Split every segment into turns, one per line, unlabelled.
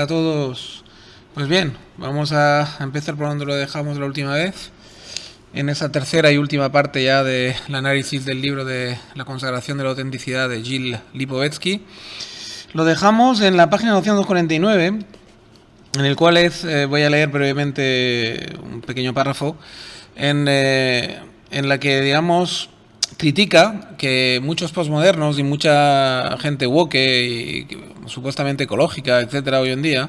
Hola a todos. Pues bien, vamos a empezar por donde lo dejamos la última vez, en esa tercera y última parte ya del análisis del libro de La consagración de la autenticidad de Gilles Lipovetsky. Lo dejamos en la página 249, en el cual voy a leer brevemente un pequeño párrafo en la que, digamos, critica que muchos postmodernos y mucha gente woke y supuestamente ecológica, etcétera, hoy en día,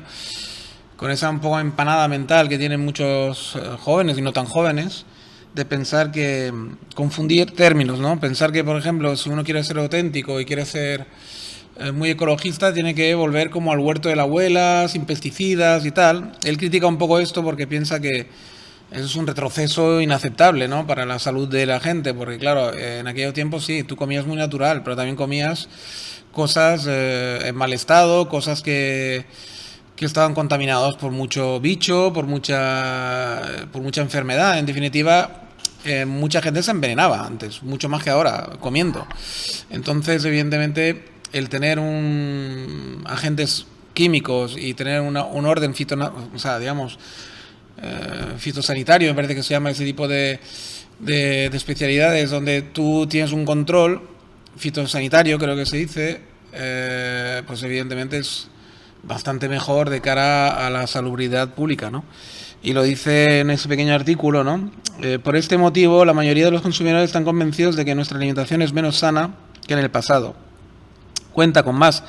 con esa un poco empanada mental que tienen muchos jóvenes y no tan jóvenes, de pensar que confundir términos, ¿no? Pensar que, por ejemplo, si uno quiere ser auténtico y quiere ser muy ecologista, tiene que volver como al huerto de la abuela, sin pesticidas y tal. Él critica un poco esto porque piensa que eso es un retroceso inaceptable, ¿no?, para la salud de la gente, porque claro, en aquellos tiempos sí, tú comías muy natural, pero también comías cosas en mal estado, cosas que estaban contaminados por mucho bicho, por mucha enfermedad. En definitiva, mucha gente se envenenaba antes, mucho más que ahora, comiendo. Entonces, evidentemente, el tener agentes químicos y tener un orden fitosanitario, me parece que se llama ese tipo de especialidades, donde tú tienes un control fitosanitario, creo que se dice, pues evidentemente es bastante mejor de cara a la salubridad pública, ¿no? Y lo dice en ese pequeño artículo, ¿no? Por este motivo, la mayoría de los consumidores están convencidos de que nuestra alimentación es menos sana que en el pasado. Cuenta con más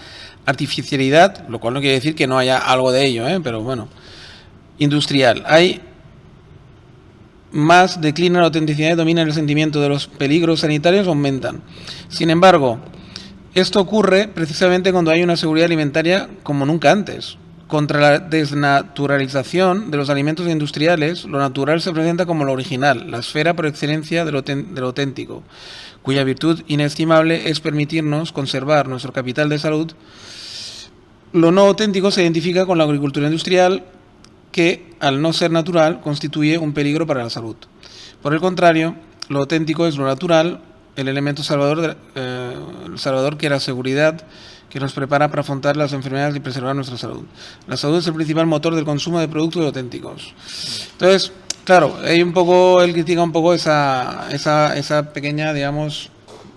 artificialidad, lo cual no quiere decir que no haya algo de ello, pero bueno, industrial. Hay más declina la autenticidad y domina el sentimiento de los peligros sanitarios, aumentan. Sin embargo, esto ocurre precisamente cuando hay una seguridad alimentaria como nunca antes. Contra la desnaturalización de los alimentos industriales, lo natural se presenta como lo original, la esfera por excelencia de lo auténtico, cuya virtud inestimable es permitirnos conservar nuestro capital de salud. Lo no auténtico se identifica con la agricultura industrial, que, al no ser natural, constituye un peligro para la salud. Por el contrario, lo auténtico es lo natural, el elemento salvador que es la seguridad, que nos prepara para afrontar las enfermedades y preservar nuestra salud. La salud es el principal motor del consumo de productos auténticos. Entonces, claro, él critica un poco esa pequeña, digamos,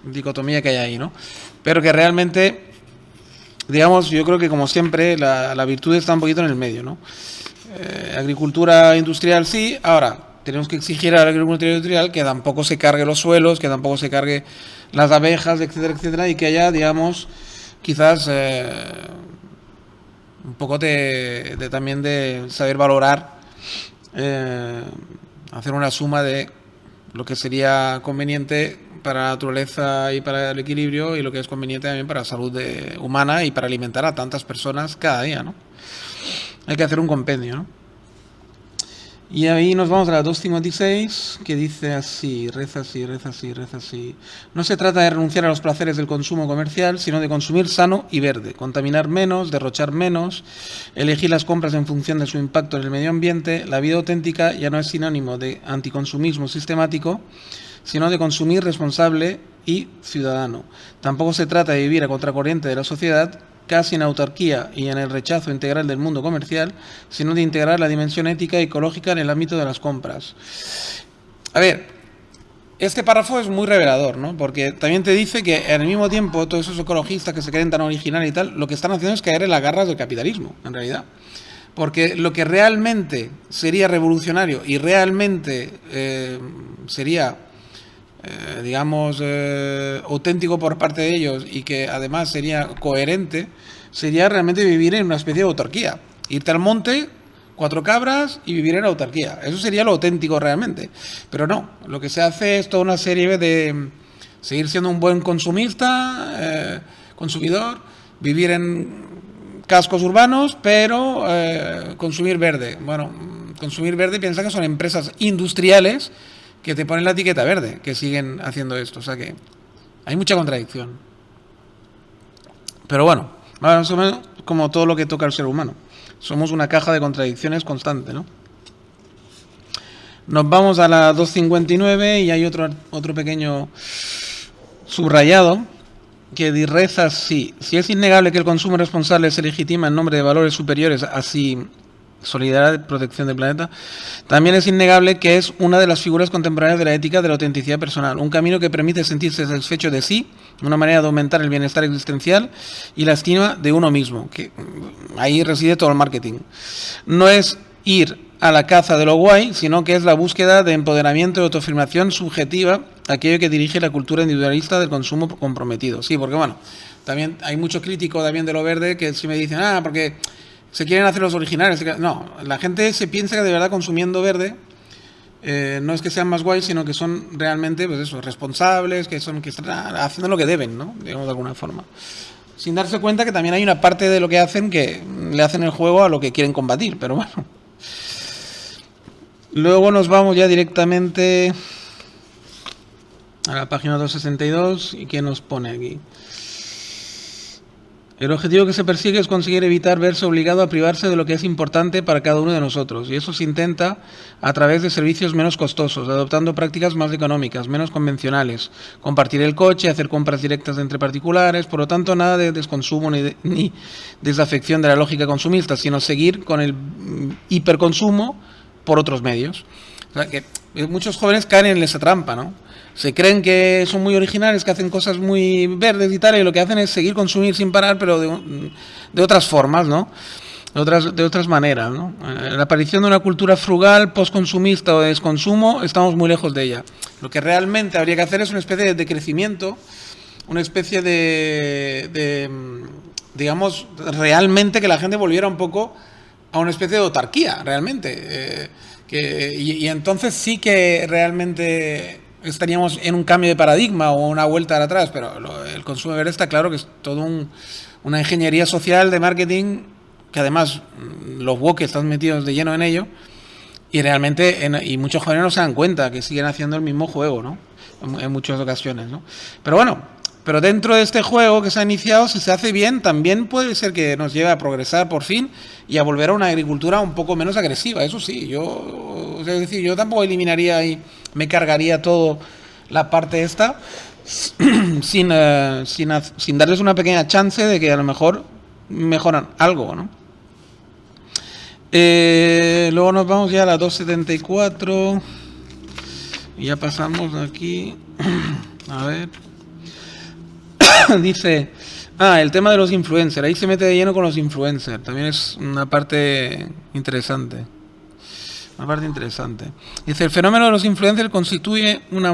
dicotomía que hay ahí, ¿no? Pero que realmente, digamos, yo creo que como siempre la virtud está un poquito en el medio, ¿no? Agricultura industrial sí, ahora tenemos que exigir a la agricultura industrial que tampoco se cargue los suelos, que tampoco se cargue las abejas, etcétera, etcétera, y que haya, digamos, quizás un poco también de saber valorar, hacer una suma de lo que sería conveniente para la naturaleza y para el equilibrio, y lo que es conveniente también para la salud humana y para alimentar a tantas personas cada día, ¿no? Hay que hacer un compendio, ¿no? Y ahí nos vamos a la 256, que dice así, reza así. No se trata de renunciar a los placeres del consumo comercial, sino de consumir sano y verde, contaminar menos, derrochar menos, elegir las compras en función de su impacto en el medio ambiente. La vida auténtica ya no es sinónimo de anticonsumismo sistemático, sino de consumir responsable y ciudadano. Tampoco se trata de vivir a contracorriente de la sociedad, casi en autarquía y en el rechazo integral del mundo comercial, sino de integrar la dimensión ética y ecológica en el ámbito de las compras. A ver, este párrafo es muy revelador, ¿no? Porque también te dice que al mismo tiempo todos esos ecologistas que se creen tan originales y tal, lo que están haciendo es caer en las garras del capitalismo, en realidad. Porque lo que realmente sería revolucionario y realmente sería auténtico por parte de ellos, y que además sería coherente, sería realmente vivir en una especie de autarquía. Irte al monte, 4 cabras y vivir en autarquía. Eso sería lo auténtico realmente. Pero no, lo que se hace es toda una serie de seguir siendo un buen consumidor, vivir en cascos urbanos, pero consumir verde. Bueno, consumir verde, piensa que son empresas industriales que te ponen la etiqueta verde, que siguen haciendo esto. O sea que hay mucha contradicción. Pero bueno, más o menos como todo lo que toca al ser humano. Somos una caja de contradicciones constante, ¿no? Nos vamos a la 259 y hay otro pequeño subrayado que reza así: si es innegable que el consumo responsable se legitima en nombre de valores superiores, así solidaridad, protección del planeta, también es innegable que es una de las figuras contemporáneas de la ética de la autenticidad personal, un camino que permite sentirse satisfecho de sí, una manera de aumentar el bienestar existencial y la estima de uno mismo, que ahí reside todo el marketing. No es ir a la caza de lo guay, sino que es la búsqueda de empoderamiento y autoafirmación subjetiva, aquello que dirige la cultura individualista del consumo comprometido. Sí, porque bueno, también hay mucho crítico también de lo verde que si me dicen, porque se quieren hacer los originales. No, la gente se piensa que de verdad consumiendo verde no es que sean más guays, sino que son realmente, pues eso, responsables, que están haciendo lo que deben, ¿no? Digamos, de alguna forma. Sin darse cuenta que también hay una parte de lo que hacen que le hacen el juego a lo que quieren combatir, pero bueno. Luego nos vamos ya directamente a la página 262 y ¿qué nos pone aquí? El objetivo que se persigue es conseguir evitar verse obligado a privarse de lo que es importante para cada uno de nosotros, y eso se intenta a través de servicios menos costosos, adoptando prácticas más económicas, menos convencionales, compartir el coche, hacer compras directas entre particulares, por lo tanto nada de desconsumo ni desafección de la lógica consumista, sino seguir con el hiperconsumo por otros medios. O sea, que muchos jóvenes caen en esa trampa, ¿no? Se creen que son muy originales, que hacen cosas muy verdes y tal, y lo que hacen es seguir consumir sin parar, pero de otras formas, ¿no? De otras maneras, ¿no? La aparición de una cultura frugal, postconsumista o de desconsumo, estamos muy lejos de ella. Lo que realmente habría que hacer es una especie de crecimiento, una especie de digamos, realmente que la gente volviera un poco a una especie de autarquía, realmente. Y entonces sí que realmente estaríamos en un cambio de paradigma o una vuelta atrás, pero el consumo verde está claro que es todo una ingeniería social de marketing, que además los woke están metidos de lleno en ello, y realmente y muchos jóvenes no se dan cuenta que siguen haciendo el mismo juego, ¿no? En muchas ocasiones, ¿no? Pero bueno, pero dentro de este juego que se ha iniciado, si se hace bien, también puede ser que nos lleve a progresar por fin y a volver a una agricultura un poco menos agresiva. Eso sí, es decir, yo tampoco eliminaría y me cargaría todo la parte esta sin darles una pequeña chance de que a lo mejor mejoran algo, ¿no? Luego nos vamos ya a la 274 y ya pasamos aquí. A ver. Dice, el tema de los influencers, ahí se mete de lleno con los influencers, también es una parte interesante. Dice, el fenómeno de los influencers constituye una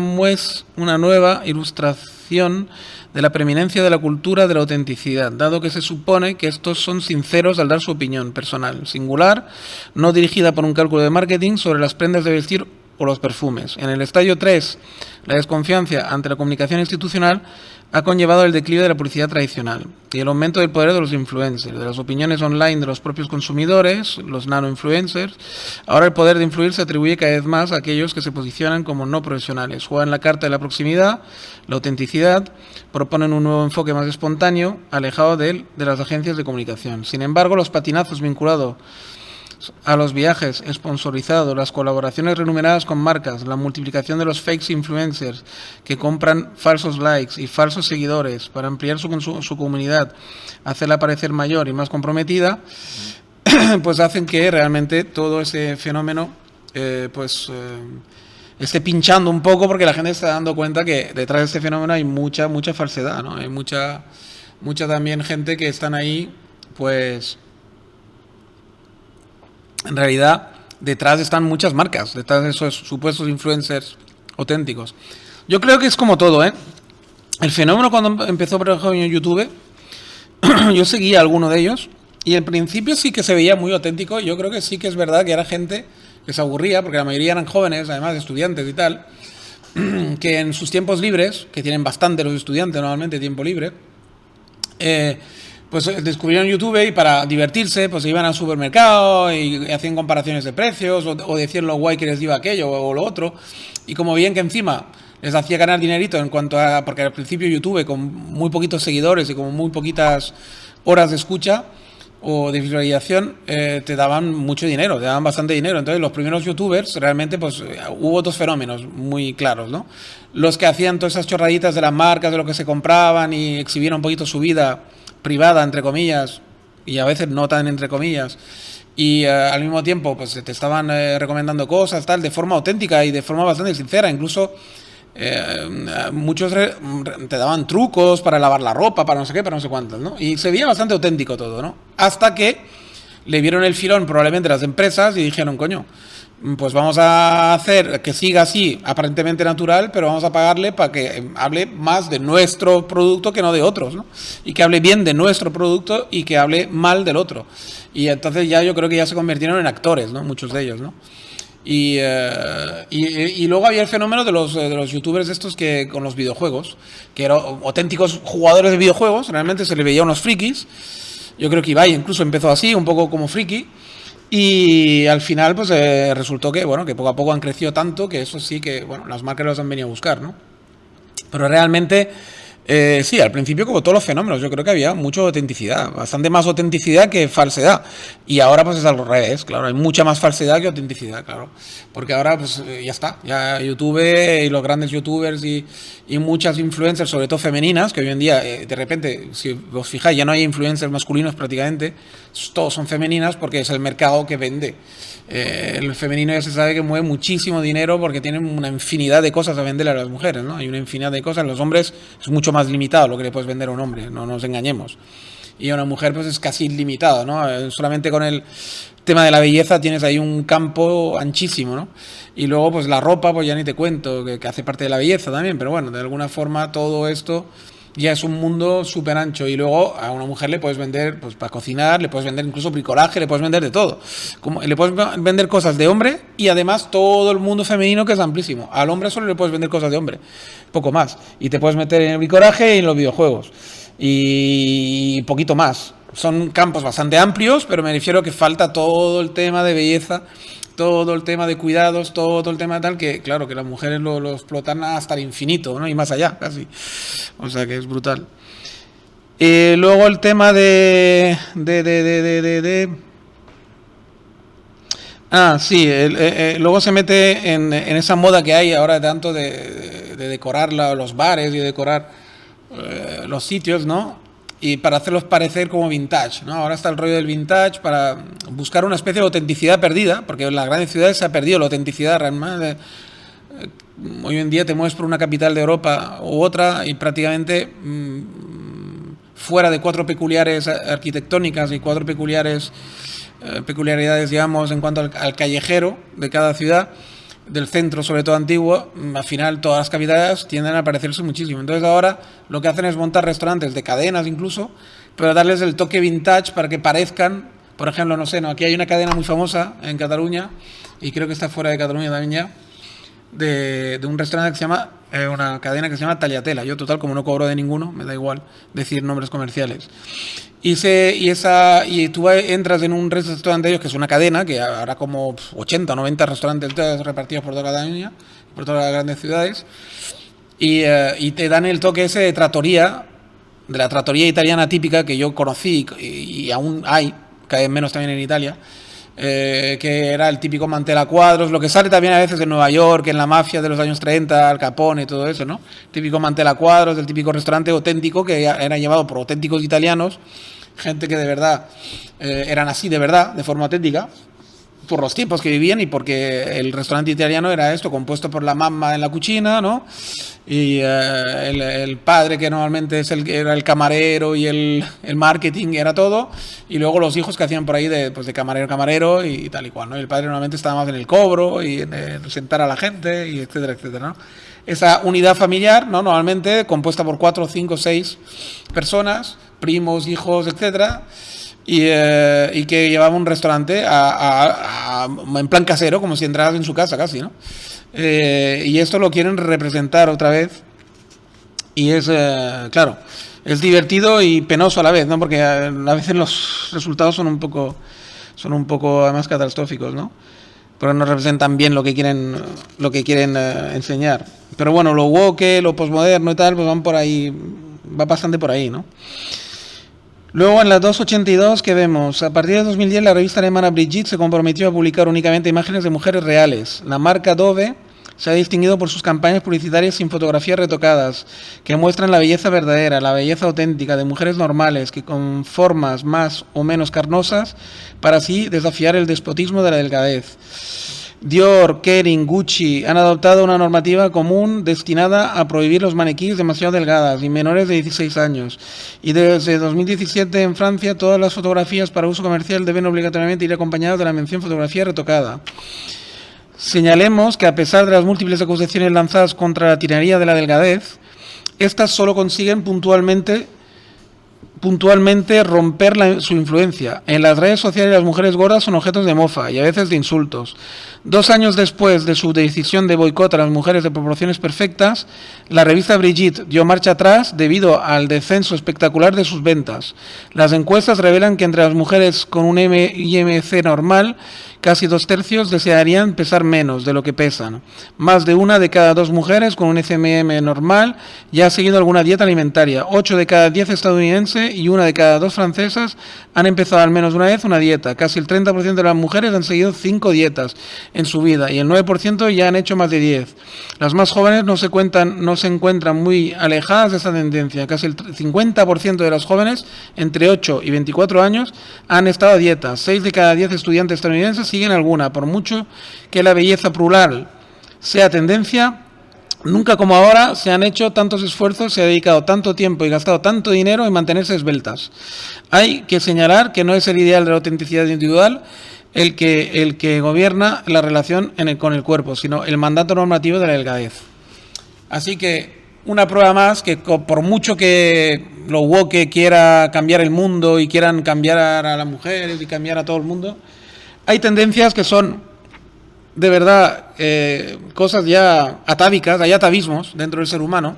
nueva ilustración de la preeminencia de la cultura de la autenticidad, dado que se supone que estos son sinceros al dar su opinión personal, singular, no dirigida por un cálculo de marketing sobre las prendas de vestir o los perfumes. En el estadio 3, la desconfianza ante la comunicación institucional ha conllevado el declive de la publicidad tradicional y el aumento del poder de los influencers, de las opiniones online de los propios consumidores, los nano-influencers. Ahora el poder de influir se atribuye cada vez más a aquellos que se posicionan como no profesionales, juegan la carta de la proximidad, la autenticidad, proponen un nuevo enfoque más espontáneo, alejado de las agencias de comunicación. Sin embargo, los patinazos vinculados a los viajes sponsorizados, las colaboraciones remuneradas con marcas, la multiplicación de los fakes influencers que compran falsos likes y falsos seguidores para ampliar su comunidad, hacerla parecer mayor y más comprometida, pues hacen que realmente todo ese fenómeno esté pinchando un poco, porque la gente está dando cuenta que detrás de este fenómeno hay mucha falsedad, ¿no? Hay mucha también gente que están ahí, pues en realidad detrás están muchas marcas, detrás de esos supuestos influencers auténticos. Yo creo que es como todo, ¿eh? El fenómeno cuando empezó, por ejemplo, en YouTube, yo seguía a alguno de ellos y al principio sí que se veía muy auténtico. Yo creo que sí que es verdad que era gente que se aburría, porque la mayoría eran jóvenes, además estudiantes y tal, que en sus tiempos libres, que tienen bastante los estudiantes normalmente tiempo libre, pues descubrieron YouTube y para divertirse pues iban al supermercado y hacían comparaciones de precios o decían lo guay que les iba aquello o lo otro, y como bien que encima les hacía ganar dinerito en cuanto a, porque al principio YouTube con muy poquitos seguidores y como muy poquitas horas de escucha, o de visualización, te daban mucho dinero, te daban bastante dinero. Entonces los primeros youtubers realmente pues hubo dos fenómenos muy claros, ¿no? Los que hacían todas esas chorraditas de las marcas, de lo que se compraban y exhibieron un poquito su vida privada, entre comillas, y a veces no tan entre comillas, y al mismo tiempo pues te estaban recomendando cosas tal de forma auténtica y de forma bastante sincera. Incluso muchos te daban trucos para lavar la ropa, para no sé qué, para no sé cuántos, ¿no? Y se veía bastante auténtico todo, ¿no? Hasta que le vieron el filón probablemente las empresas y dijeron, coño, pues vamos a hacer que siga así, aparentemente natural, pero vamos a pagarle para que hable más de nuestro producto que no de otros, ¿no? Y que hable bien de nuestro producto y que hable mal del otro. Y entonces ya yo creo que ya se convirtieron en actores, ¿no? Muchos de ellos, ¿no? Y luego había el fenómeno de los youtubers estos que con los videojuegos, que eran auténticos jugadores de videojuegos, realmente se les veía unos frikis. Yo creo que Ibai incluso empezó así, un poco como friki. Y al final pues resultó que, bueno, que poco a poco han crecido tanto que eso sí que, bueno, las marcas los han venido a buscar, ¿no? Pero realmente, sí, al principio como todos los fenómenos, yo creo que había mucha autenticidad, bastante más autenticidad que falsedad. Y ahora pues es al revés, claro, hay mucha más falsedad que autenticidad, claro. Porque ahora pues ya está, ya YouTube y los grandes youtubers y muchas influencers, sobre todo femeninas, que hoy en día, de repente, si os fijáis, ya no hay influencers masculinos prácticamente, todos son femeninas porque es el mercado que vende. El femenino ya se sabe que mueve muchísimo dinero porque tienen una infinidad de cosas a venderle a las mujeres, ¿no? Hay una infinidad de cosas. Los hombres es mucho más limitado lo que le puedes vender a un hombre, no nos engañemos. Y a una mujer pues es casi ilimitado, ¿no? Solamente con el tema de la belleza tienes ahí un campo anchísimo, ¿no? Y luego pues la ropa, pues ya ni te cuento, que hace parte de la belleza también, pero bueno, de alguna forma todo esto ya es un mundo súper ancho. Y luego a una mujer le puedes vender pues para cocinar, le puedes vender incluso bricolaje, le puedes vender de todo. Le puedes vender cosas de hombre y además todo el mundo femenino, que es amplísimo. Al hombre solo le puedes vender cosas de hombre, poco más. Y te puedes meter en el bricolaje y en los videojuegos. Y poquito más. Son campos bastante amplios, pero me refiero que falta todo el tema de belleza, todo el tema de cuidados, todo el tema de tal, que claro, que las mujeres lo explotan hasta el infinito, ¿no? Y más allá, casi. O sea que es brutal. Luego el tema sí, luego se mete en esa moda que hay ahora tanto de decorar los bares y decorar los sitios, ¿no? Y para hacerlos parecer como vintage, ¿no? Ahora está el rollo del vintage para buscar una especie de autenticidad perdida, porque en las grandes ciudades se ha perdido la autenticidad realmente. Hoy en día te mueves por una capital de Europa u otra y prácticamente fuera de cuatro peculiares arquitectónicas y cuatro peculiaridades, digamos, en cuanto al callejero de cada ciudad, del centro, sobre todo antiguo, al final todas las capitales tienden a parecerse muchísimo. Entonces ahora lo que hacen es montar restaurantes de cadenas incluso, pero darles el toque vintage para que parezcan, por ejemplo, no sé, no, aquí hay una cadena muy famosa en Cataluña, y creo que está fuera de Cataluña también ya, de un restaurante que se llama, una cadena que se llama Tagliatella. Yo total, como no cobro de ninguno, me da igual decir nombres comerciales. Y tú entras en un restaurante de ellos, que es una cadena, que habrá como 80 o 90 restaurantes repartidos por toda Cataluña, por todas las grandes ciudades, y te dan el toque ese de trattoria, de la trattoria italiana típica que yo conocí y aún hay, cada vez menos también en Italia, que era el típico mantel a cuadros, lo que sale también a veces en Nueva York, en la mafia de los años 30, Al Capone y todo eso, ¿no? Típico mantel a cuadros, el típico restaurante auténtico que era llevado por auténticos italianos, gente que de verdad eran así de verdad, de forma auténtica, por los tiempos que vivían y porque el restaurante italiano era esto, compuesto por la mamma en la cucina, ¿no? Y el padre, que normalmente era el camarero, y el marketing era todo, y luego los hijos que hacían por ahí de camarero y tal y cual, ¿no? Y el padre normalmente estaba más en el cobro y en sentar a la gente, y etcétera, etcétera, ¿no? Esa unidad familiar, ¿no? Normalmente compuesta por 4, 5, 6 personas, primos, hijos, etcétera, y que llevaba un restaurante en plan casero, como si entraras en su casa casi, ¿no? Y esto lo quieren representar otra vez, y es, claro, es divertido y penoso a la vez, ¿no? Porque a veces los resultados son un poco además catastróficos, ¿no? Porque no representan bien lo que quieren enseñar. Pero bueno, lo woke, lo posmoderno y tal, pues van por ahí, va bastante por ahí, ¿no? Luego en la 282 que vemos, a partir de 2010 la revista alemana Brigitte se comprometió a publicar únicamente imágenes de mujeres reales. La marca Dove se ha distinguido por sus campañas publicitarias sin fotografías retocadas, que muestran la belleza verdadera, la belleza auténtica de mujeres normales, que con formas más o menos carnosas, para así desafiar el despotismo de la delgadez. Dior, Kering, Gucci han adoptado una normativa común destinada a prohibir los maniquíes demasiado delgadas y menores de 16 años. Y desde 2017 en Francia todas las fotografías para uso comercial deben obligatoriamente ir acompañadas de la mención fotografía retocada. Señalemos que a pesar de las múltiples acusaciones lanzadas contra la tiranía de la delgadez, estas solo consiguen puntualmente romper su influencia. En las redes sociales las mujeres gordas son objetos de mofa y a veces de insultos. 2 años después de su decisión de boicot a las mujeres de proporciones perfectas, la revista Brigitte dio marcha atrás debido al descenso espectacular de sus ventas. Las encuestas revelan que entre las mujeres con un IMC normal, casi 2/3 desearían pesar menos de lo que pesan. Más de 1 de cada 2 mujeres con un FMM normal ya ha seguido alguna dieta alimentaria. 8 de cada 10 estadounidenses y 1 de cada 2 francesas han empezado al menos una vez una dieta. Casi el 30% de las mujeres han seguido 5 dietas en su vida y el 9% ya han hecho más de 10. Las más jóvenes no se encuentran muy alejadas de esta tendencia. Casi el 50% de las jóvenes entre 8 y 24 años han estado a dieta. 6 de cada 10 estudiantes estadounidenses siguen alguna. Por mucho que la belleza plural sea tendencia, nunca como ahora se han hecho tantos esfuerzos, se ha dedicado tanto tiempo y gastado tanto dinero en mantenerse esbeltas. Hay que señalar que no es el ideal de la autenticidad individual el que gobierna la relación con el cuerpo, sino el mandato normativo de la delgadez. Así que una prueba más que por mucho que los woke quiera cambiar el mundo y quieran cambiar a las mujeres y cambiar a todo el mundo, hay tendencias que son de verdad cosas ya atávicas, hay atavismos dentro del ser humano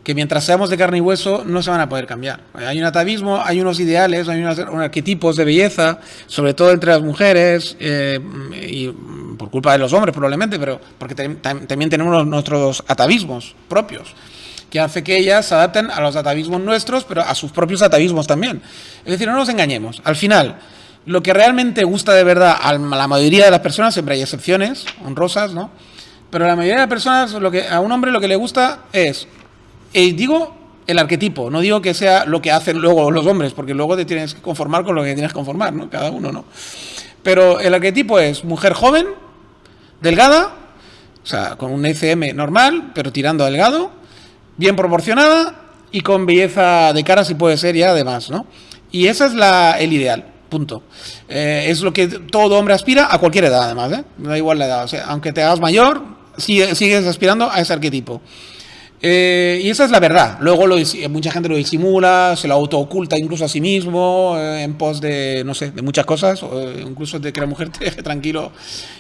que mientras seamos de carne y hueso no se van a poder cambiar. Hay un atavismo, hay unos ideales, hay unos arquetipos de belleza, sobre todo entre las mujeres, y por culpa de los hombres probablemente, pero porque también tenemos nuestros atavismos propios, que hace que ellas se adapten a los atavismos nuestros, pero a sus propios atavismos también. Es decir, no nos engañemos. Al final, lo que realmente gusta de verdad a la mayoría de las personas, siempre hay excepciones honrosas, ¿no? Pero a la mayoría de las personas, a un hombre lo que le gusta es, digo el arquetipo, no digo que sea lo que hacen luego los hombres, porque luego te tienes que conformar con lo que tienes que conformar, ¿no? Cada uno, ¿no? Pero el arquetipo es mujer joven, delgada, o sea, con un ICM normal, pero tirando a delgado, bien proporcionada y con belleza de cara si puede ser ya además, ¿no? Y ese es el ideal. Punto. Es lo que todo hombre aspira a cualquier edad, además, ¿eh? No da igual la edad. O sea, aunque te hagas mayor, sigues aspirando a ese arquetipo. Y esa es la verdad. Luego mucha gente lo disimula, se lo autooculta incluso a sí mismo, en pos de, no sé, de muchas cosas, incluso de que la mujer te deje tranquilo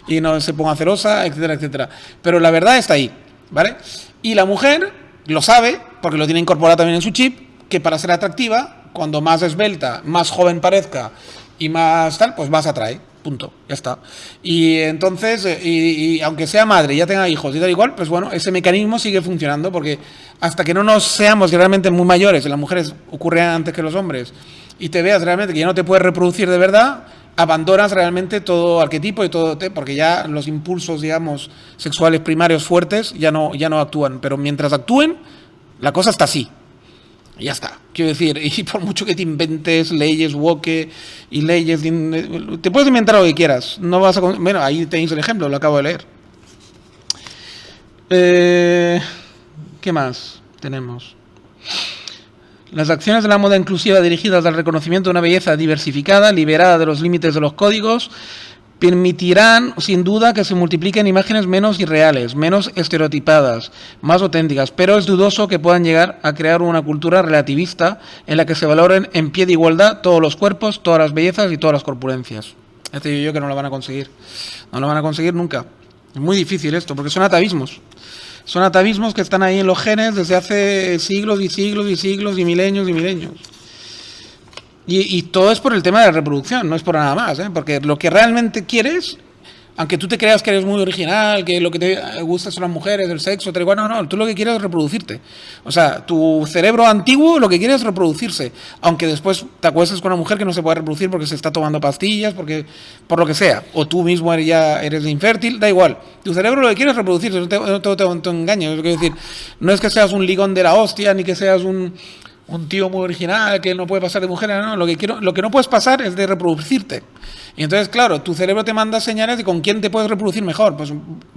y no se ponga celosa, etcétera, etcétera. Pero la verdad está ahí, ¿vale? Y la mujer lo sabe, porque lo tiene incorporado también en su chip, que para ser atractiva, cuando más esbelta, más joven parezca y más tal, pues más atrae. Punto, ya está. Y entonces, y aunque sea madre y ya tenga hijos y tal igual, pues bueno, ese mecanismo sigue funcionando, porque hasta que no nos seamos realmente muy mayores, las mujeres ocurren antes que los hombres, y te veas realmente que ya no te puedes reproducir de verdad, abandonas realmente todo arquetipo y todo, porque ya los impulsos, digamos, sexuales primarios fuertes ya no actúan. Pero mientras actúen, la cosa está así. Ya está, quiero decir, y por mucho que te inventes leyes woke y leyes, te puedes inventar lo que quieras, no vas a... Bueno, ahí tenéis el ejemplo, lo acabo de leer. ¿Qué más tenemos? Las acciones de la moda inclusiva dirigidas al reconocimiento de una belleza diversificada, liberada de los límites de los códigos, permitirán, sin duda, que se multipliquen imágenes menos irreales, menos estereotipadas, más auténticas, pero es dudoso que puedan llegar a crear una cultura relativista en la que se valoren en pie de igualdad todos los cuerpos, todas las bellezas y todas las corpulencias. Ya te digo yo que no lo van a conseguir. No lo van a conseguir nunca. Es muy difícil esto, porque son atavismos. Son atavismos que están ahí en los genes desde hace siglos y siglos y siglos y milenios y milenios. Y todo es por el tema de la reproducción, no es por nada más, ¿eh? Porque lo que realmente quieres, Aunque tú te creas que eres muy original, que lo que te gusta son las mujeres, el sexo, tal y cual, no, tú lo que quieres es reproducirte. O sea, tu cerebro antiguo lo que quiere es reproducirse, aunque después te acuestes con una mujer que no se puede reproducir porque se está tomando pastillas, porque por lo que sea, o tú mismo ya eres infértil, da igual. Tu cerebro lo que quiere es reproducirse, no te engañes. Quiero decir, no es que seas un ligón de la hostia, ni que seas un tío muy original que no puede pasar de mujer, no, lo que no puedes pasar es de reproducirte. Y entonces, claro, tu cerebro te manda señales de con quién te puedes reproducir mejor. Pues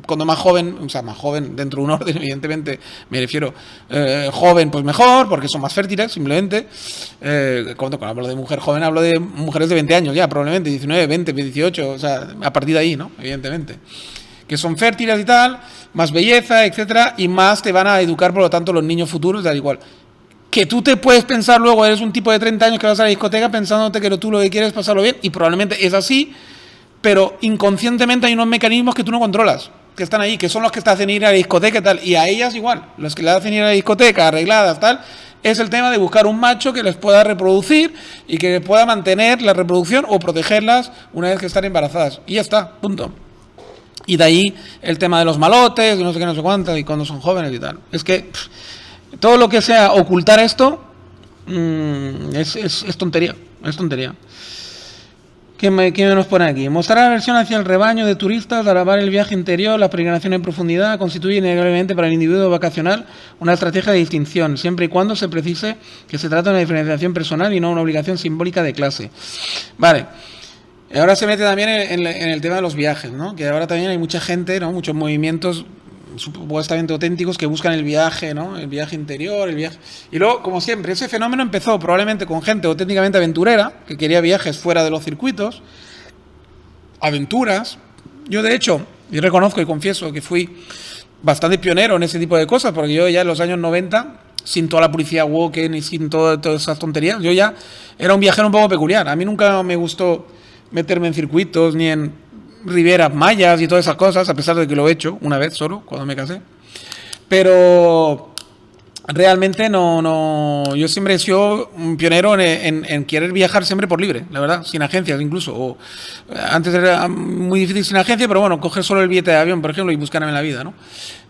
cuando más joven, o sea, más joven dentro de un orden, evidentemente, me refiero, joven, pues mejor, porque son más fértiles, simplemente. Cuando hablo de mujer joven, hablo de mujeres de 20 años ya, probablemente, 19, 20, 18, o sea, a partir de ahí, ¿no? Evidentemente. Que son fértiles y tal, más belleza, etcétera, y más te van a educar, por lo tanto, los niños futuros, da igual. Que tú te puedes pensar luego, eres un tipo de 30 años que vas a la discoteca pensándote que tú lo que quieres es pasarlo bien, y probablemente es así, pero inconscientemente hay unos mecanismos que tú no controlas, que están ahí, que son los que te hacen ir a la discoteca y tal, y a ellas igual, los que le hacen ir a la discoteca, arregladas, tal, es el tema de buscar un macho que les pueda reproducir y que pueda mantener la reproducción o protegerlas una vez que están embarazadas. Y ya está, punto. Y de ahí el tema de los malotes, de no sé qué, no sé cuántas, y cuando son jóvenes y tal. Es que todo lo que sea ocultar esto es tontería, es tontería. ¿Qué me nos pone aquí? Mostrar aversión hacia el rebaño de turistas, alabar el viaje interior, la peregrinación en profundidad, constituye innegablemente para el individuo vacacional una estrategia de distinción, siempre y cuando se precise que se trata de una diferenciación personal y no una obligación simbólica de clase. Vale. Ahora se mete también en el tema de los viajes, ¿no? Que ahora también hay mucha gente, ¿no? Muchos movimientos supuestamente auténticos que buscan el viaje, ¿no? El viaje interior, el viaje... Y luego, como siempre, ese fenómeno empezó probablemente con gente auténticamente aventurera, que quería viajes fuera de los circuitos, aventuras. Yo, de hecho, yo reconozco y confieso que fui bastante pionero en ese tipo de cosas, porque yo ya en los años 90, sin toda la publicidad woke ni sin todas esas tonterías, yo ya era un viajero un poco peculiar. A mí nunca me gustó meterme en circuitos ni en rivieras mayas y todas esas cosas, a pesar de que lo he hecho una vez solo, cuando me casé. Pero realmente yo siempre he sido un pionero en querer viajar siempre por libre, la verdad, sin agencias incluso. Antes era muy difícil sin agencia, pero bueno, coger solo el billete de avión, por ejemplo, y buscarme en la vida, ¿no?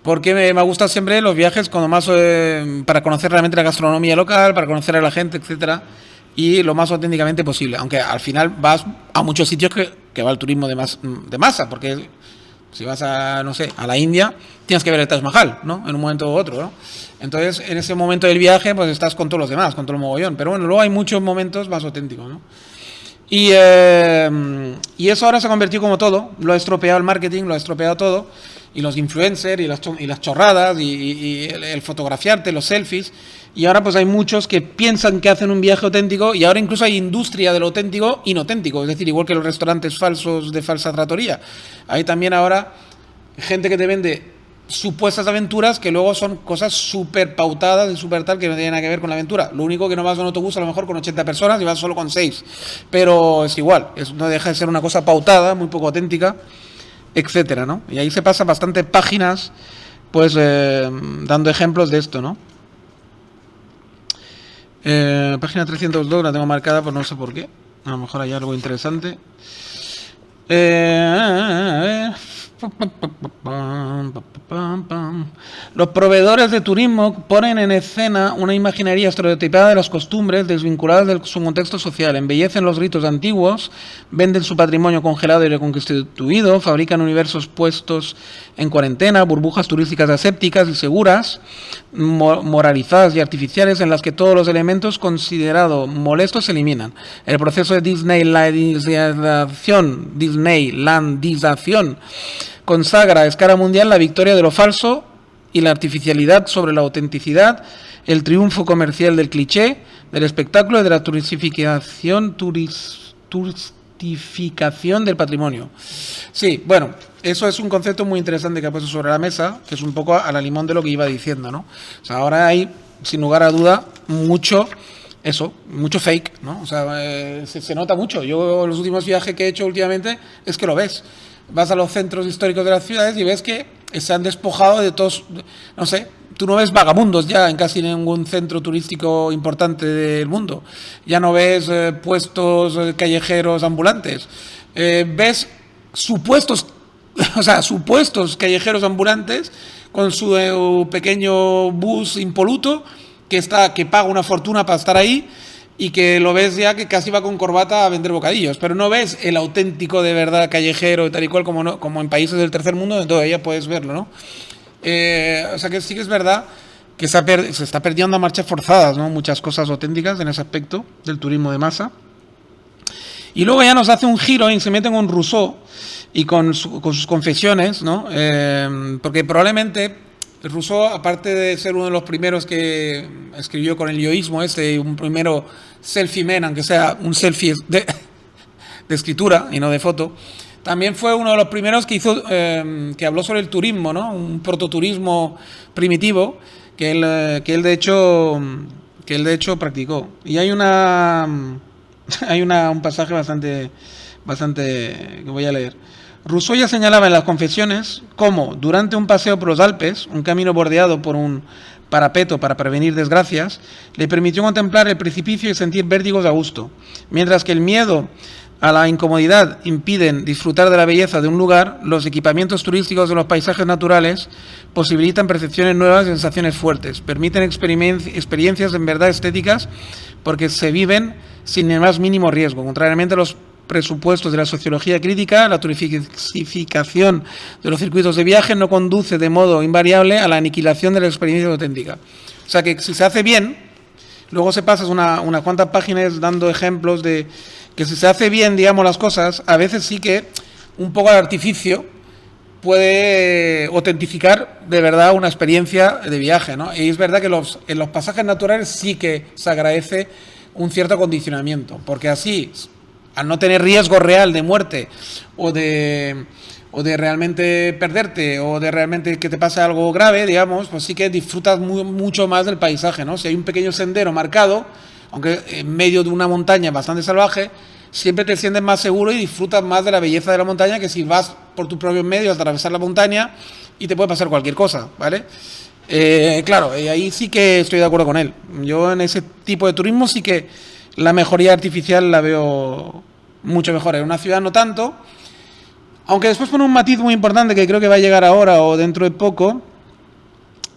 Porque me gustan siempre los viajes cuando más para conocer realmente la gastronomía local, para conocer a la gente, etcétera, y lo más auténticamente posible. Aunque al final vas a muchos sitios que va el turismo de masa, porque si vas a, no sé, a la India, tienes que ver el Taj Mahal, ¿no? En un momento u otro, ¿no? Entonces, en ese momento del viaje, pues estás con todos los demás, con todo el mogollón. Pero bueno, luego hay muchos momentos más auténticos, ¿no? Y eso ahora se ha convertido como todo, lo ha estropeado el marketing, lo ha estropeado todo, y los influencers, y las chorradas, y el fotografiarte, los selfies, y ahora pues hay muchos que piensan que hacen un viaje auténtico, y ahora incluso hay industria del auténtico inauténtico, es decir, igual que los restaurantes falsos de falsa trattoria. Hay también ahora gente que te vende supuestas aventuras que luego son cosas súper pautadas y súper tal que no tienen nada que ver con la aventura. Lo único que no vas en autobús a lo mejor con 80 personas y vas solo con 6. Pero es igual, no deja de ser una cosa pautada, muy poco auténtica, etcétera, ¿no? Y ahí se pasan bastantes páginas pues dando ejemplos de esto, ¿no? Página 302 la tengo marcada, pues no sé por qué. A lo mejor hay algo interesante. A ver. Los proveedores de turismo ponen en escena una imaginería estereotipada de las costumbres desvinculadas de su contexto social, embellecen los ritos antiguos, venden su patrimonio congelado y reconstituido, fabrican universos puestos en cuarentena, burbujas turísticas asépticas y seguras, moralizadas y artificiales en las que todos los elementos considerados molestos se eliminan. El proceso de Disneylandización consagra a escala mundial la victoria de lo falso y la artificialidad sobre la autenticidad, el triunfo comercial del cliché, del espectáculo y de la turistificación del patrimonio. Sí, bueno, eso es un concepto muy interesante que ha puesto sobre la mesa, que es un poco a la limón de lo que iba diciendo, ¿no? O sea, ahora hay, sin lugar a duda, mucho fake, ¿no? O sea, se nota mucho. Yo los últimos viajes que he hecho últimamente es que lo ves. Vas a los centros históricos de las ciudades y ves que se han despojado de todos, no sé, tú no ves vagabundos ya en casi ningún centro turístico importante del mundo. Ya no ves puestos callejeros ambulantes. Ves supuestos o sea, supuestos callejeros ambulantes con su pequeño bus impoluto que paga una fortuna para estar ahí y que lo ves ya que casi va con corbata a vender bocadillos, pero no ves el auténtico de verdad callejero y tal y cual como en países del tercer mundo, donde todavía puedes verlo, ¿no? O sea que sí que es verdad que se está perdiendo a marchas forzadas, ¿no? Muchas cosas auténticas en ese aspecto del turismo de masa. Y luego ya nos hace un giro y se mete con Rousseau y con sus confesiones, ¿no? Porque probablemente Rousseau, aparte de ser uno de los primeros que escribió con el yoísmo un primero selfie man, aunque sea un selfie de escritura y no de foto, también fue uno de los primeros que hizo, que habló sobre el turismo, ¿no? Un prototurismo primitivo que él de hecho practicó. Y hay un pasaje bastante que voy a leer. Rousseau ya señalaba en las Confesiones cómo, durante un paseo por los Alpes, un camino bordeado por un parapeto para prevenir desgracias, le permitió contemplar el precipicio y sentir vértigos a gusto, mientras que el miedo a la incomodidad impiden disfrutar de la belleza de un lugar. Los equipamientos turísticos de los paisajes naturales posibilitan percepciones nuevas y sensaciones fuertes, permiten experiencias en verdad estéticas porque se viven sin el más mínimo riesgo, contrariamente a los presupuestos de la sociología crítica. La turistificación de los circuitos de viaje no conduce de modo invariable a la aniquilación de la experiencia auténtica. O sea que si se hace bien, luego se pasas unas cuantas páginas dando ejemplos de que si se hace bien, digamos, las cosas, a veces sí que un poco de artificio puede autentificar de verdad una experiencia de viaje, ¿no? Y es verdad que en los pasajes naturales sí que se agradece un cierto acondicionamiento, porque así, al no tener riesgo real de muerte o de realmente perderte o de realmente que te pase algo grave, digamos, pues sí que disfrutas mucho más del paisaje, ¿no? Si hay un pequeño sendero marcado, aunque en medio de una montaña bastante salvaje, siempre te sientes más seguro y disfrutas más de la belleza de la montaña que si vas por tus propios medios a atravesar la montaña y te puede pasar cualquier cosa, ¿vale? Claro, ahí sí que estoy de acuerdo con él. Yo en ese tipo de turismo sí que la mejoría artificial la veo mucho mejor. En una ciudad no tanto, aunque después pone un matiz muy importante que creo que va a llegar ahora o dentro de poco,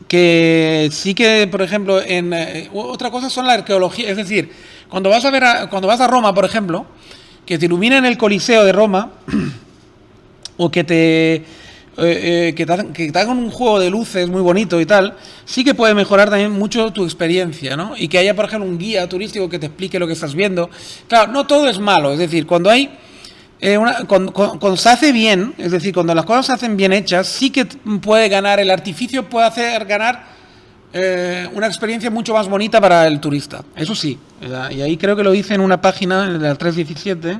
que sí que, por ejemplo, otra cosa son la arqueología, es decir, cuando vas a Roma, por ejemplo, que te iluminen el Coliseo de Roma o que te hagan un juego de luces muy bonito y tal, sí que puede mejorar también mucho tu experiencia, ¿no? Y que haya, por ejemplo, un guía turístico que te explique lo que estás viendo. Claro, no todo es malo, es decir, cuando se hace bien, es decir, cuando las cosas se hacen bien hechas, sí que puede ganar, el artificio puede hacer ganar una experiencia mucho más bonita para el turista, eso sí, ¿verdad? Y ahí creo que lo hice en una página, en la 317,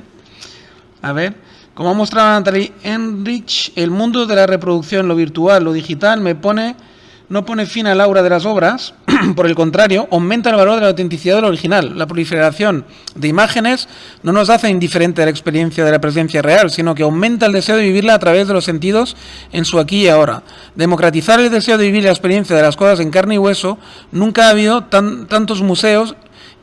a ver, como ha mostrado Natalie Enrich, el mundo de la reproducción, lo virtual, lo digital, no pone fin al aura de las obras, por el contrario, aumenta el valor de la autenticidad del original. La proliferación de imágenes no nos hace indiferente a la experiencia de la presencia real, sino que aumenta el deseo de vivirla a través de los sentidos en su aquí y ahora. Democratizar el deseo de vivir la experiencia de las cosas en carne y hueso. Nunca ha habido tantos museos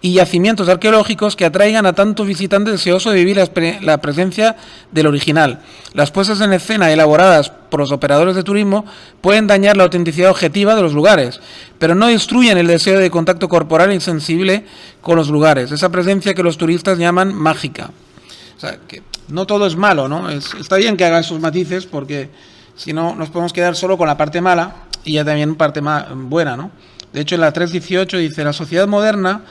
y yacimientos arqueológicos que atraigan a tantos visitantes deseosos de vivir la presencia del original. Las puestas en escena elaboradas por los operadores de turismo pueden dañar la autenticidad objetiva de los lugares, pero no destruyen el deseo de contacto corporal e sensible con los lugares, esa presencia que los turistas llaman mágica. O sea, que no todo es malo, ¿no? Está bien que hagan sus matices, porque si no nos podemos quedar solo con la parte mala y ya también parte buena, ¿no? De hecho, en la 318 dice: la sociedad moderna,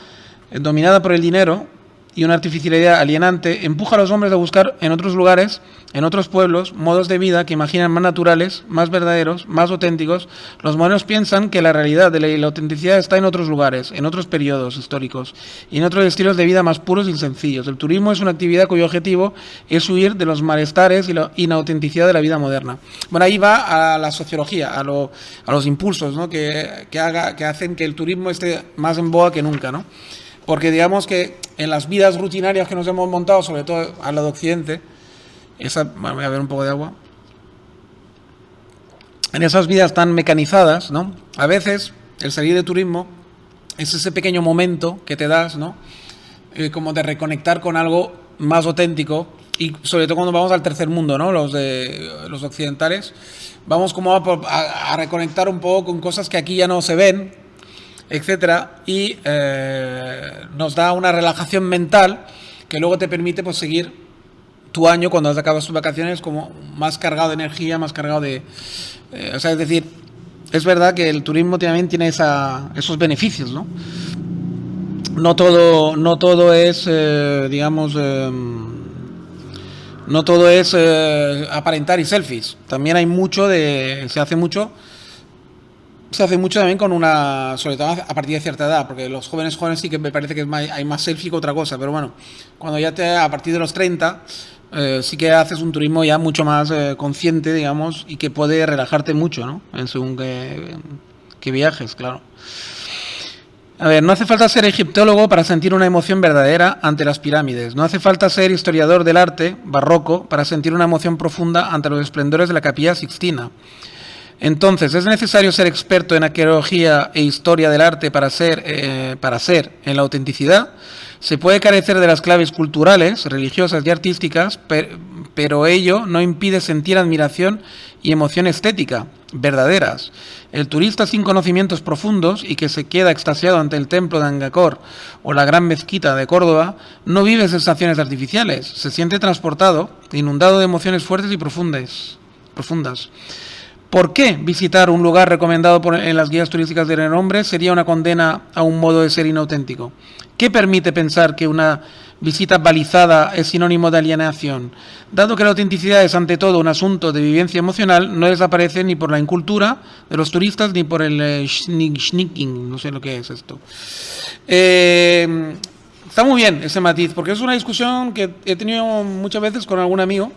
dominada por el dinero y una artificialidad alienante, empuja a los hombres a buscar en otros lugares, en otros pueblos, modos de vida que imaginan más naturales, más verdaderos, más auténticos. Los modernos piensan que la realidad de la autenticidad está en otros lugares, en otros periodos históricos y en otros estilos de vida más puros y sencillos. El turismo es una actividad cuyo objetivo es huir de los malestares y la inautenticidad de la vida moderna. Bueno, ahí va a la sociología, a los impulsos, ¿no? que hacen que el turismo esté más en boga que nunca, ¿no? Porque digamos que en las vidas rutinarias que nos hemos montado, sobre todo al lado de Occidente, voy a beber un poco de agua, en esas vidas tan mecanizadas, ¿no? A veces el salir de turismo es ese pequeño momento que te das, ¿no? Como de reconectar con algo más auténtico y sobre todo cuando vamos al tercer mundo, ¿no? Los occidentales, vamos como a reconectar un poco con cosas que aquí ya no se ven, etcétera, y nos da una relajación mental que luego te permite pues seguir tu año cuando has acabado tus vacaciones como más cargado de energía, más cargado de... o sea, es decir, es verdad que el turismo también tiene esos beneficios, ¿no? No todo es, digamos, no todo es aparentar y selfies. También hay se hace mucho también con sobre todo a partir de cierta edad, porque los jóvenes sí que me parece que hay más selfie que otra cosa, pero bueno, cuando ya a partir de los 30, sí que haces un turismo ya mucho más consciente, digamos, y que puede relajarte mucho, ¿no? Según que viajes, claro. A ver, no hace falta ser egiptólogo para sentir una emoción verdadera ante las pirámides. No hace falta ser historiador del arte barroco para sentir una emoción profunda ante los esplendores de la Capilla Sixtina. Entonces, ¿es necesario ser experto en arqueología e historia del arte para ser en la autenticidad? Se puede carecer de las claves culturales, religiosas y artísticas, pero ello no impide sentir admiración y emoción estética, verdaderas. El turista sin conocimientos profundos y que se queda extasiado ante el templo de Angkor o la gran mezquita de Córdoba no vive sensaciones artificiales, se siente transportado, inundado de emociones fuertes y profundas. ¿Por qué visitar un lugar recomendado en las guías turísticas de renombre sería una condena a un modo de ser inauténtico? ¿Qué permite pensar que una visita balizada es sinónimo de alienación? Dado que la autenticidad es ante todo un asunto de vivencia emocional, no desaparece ni por la incultura de los turistas ni por el sneaking, no sé lo que es esto. Está muy bien ese matiz, porque es una discusión que he tenido muchas veces con algún amigo,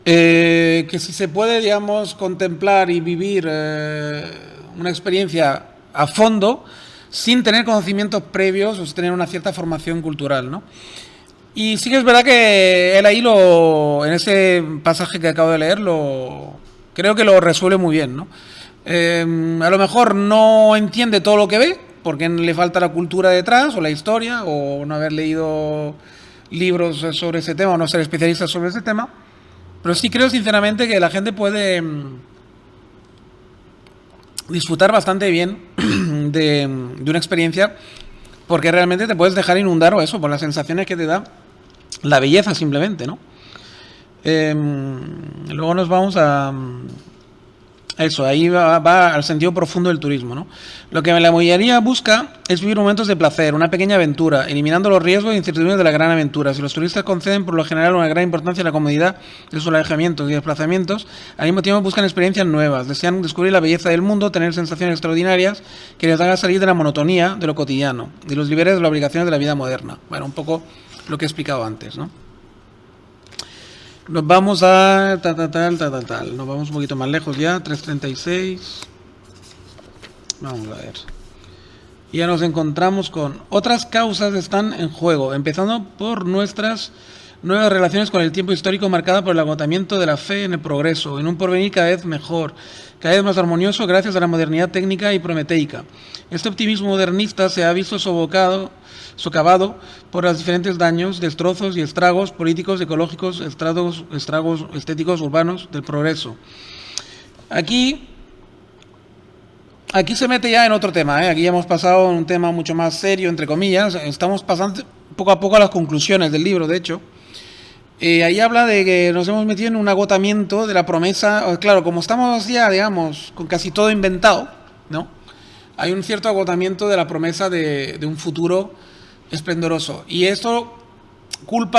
que si se puede, digamos, contemplar y vivir una experiencia a fondo sin tener conocimientos previos o sin tener una cierta formación cultural, ¿no? Y sí que es verdad que él ahí en ese pasaje que acabo de leer, creo que lo resuelve muy bien, ¿no? A lo mejor no entiende todo lo que ve, porque le falta la cultura detrás, o la historia, o no haber leído libros sobre ese tema, o no ser especialista sobre ese tema. Pero sí creo sinceramente que la gente puede disfrutar bastante bien de una experiencia, porque realmente te puedes dejar inundar o eso, por las sensaciones que te da la belleza simplemente, ¿no? Luego nos vamos a eso, ahí va al sentido profundo del turismo, ¿no? Lo que la mayoría busca es vivir momentos de placer, una pequeña aventura, eliminando los riesgos e incertidumbres de la gran aventura. Si los turistas conceden por lo general una gran importancia a la comodidad de sus alojamientos y desplazamientos, al mismo tiempo buscan experiencias nuevas, desean descubrir la belleza del mundo, tener sensaciones extraordinarias que les hagan salir de la monotonía de lo cotidiano y los liberen de las obligaciones de la vida moderna. Bueno, un poco lo que he explicado antes, ¿no? Nos vamos a Nos vamos un poquito más lejos ya, 336. Vamos a ver. Y ya nos encontramos con otras causas están en juego, empezando por nuestras nuevas relaciones con el tiempo histórico marcada por el agotamiento de la fe en el progreso, en un porvenir cada vez mejor, cada vez más armonioso gracias a la modernidad técnica y prometeica. Este optimismo modernista se ha visto socavado por los diferentes daños, destrozos y estragos políticos, ecológicos, estragos estéticos, urbanos del progreso. Aquí se mete ya en otro tema, ¿eh? Aquí ya hemos pasado a un tema mucho más serio, entre comillas. Estamos pasando poco a poco a las conclusiones del libro, de hecho. Ahí habla de que nos hemos metido en un agotamiento de la promesa. Claro, como estamos ya, digamos, con casi todo inventado, ¿no? Hay un cierto agotamiento de la promesa de un futuro esplendoroso. Y esto por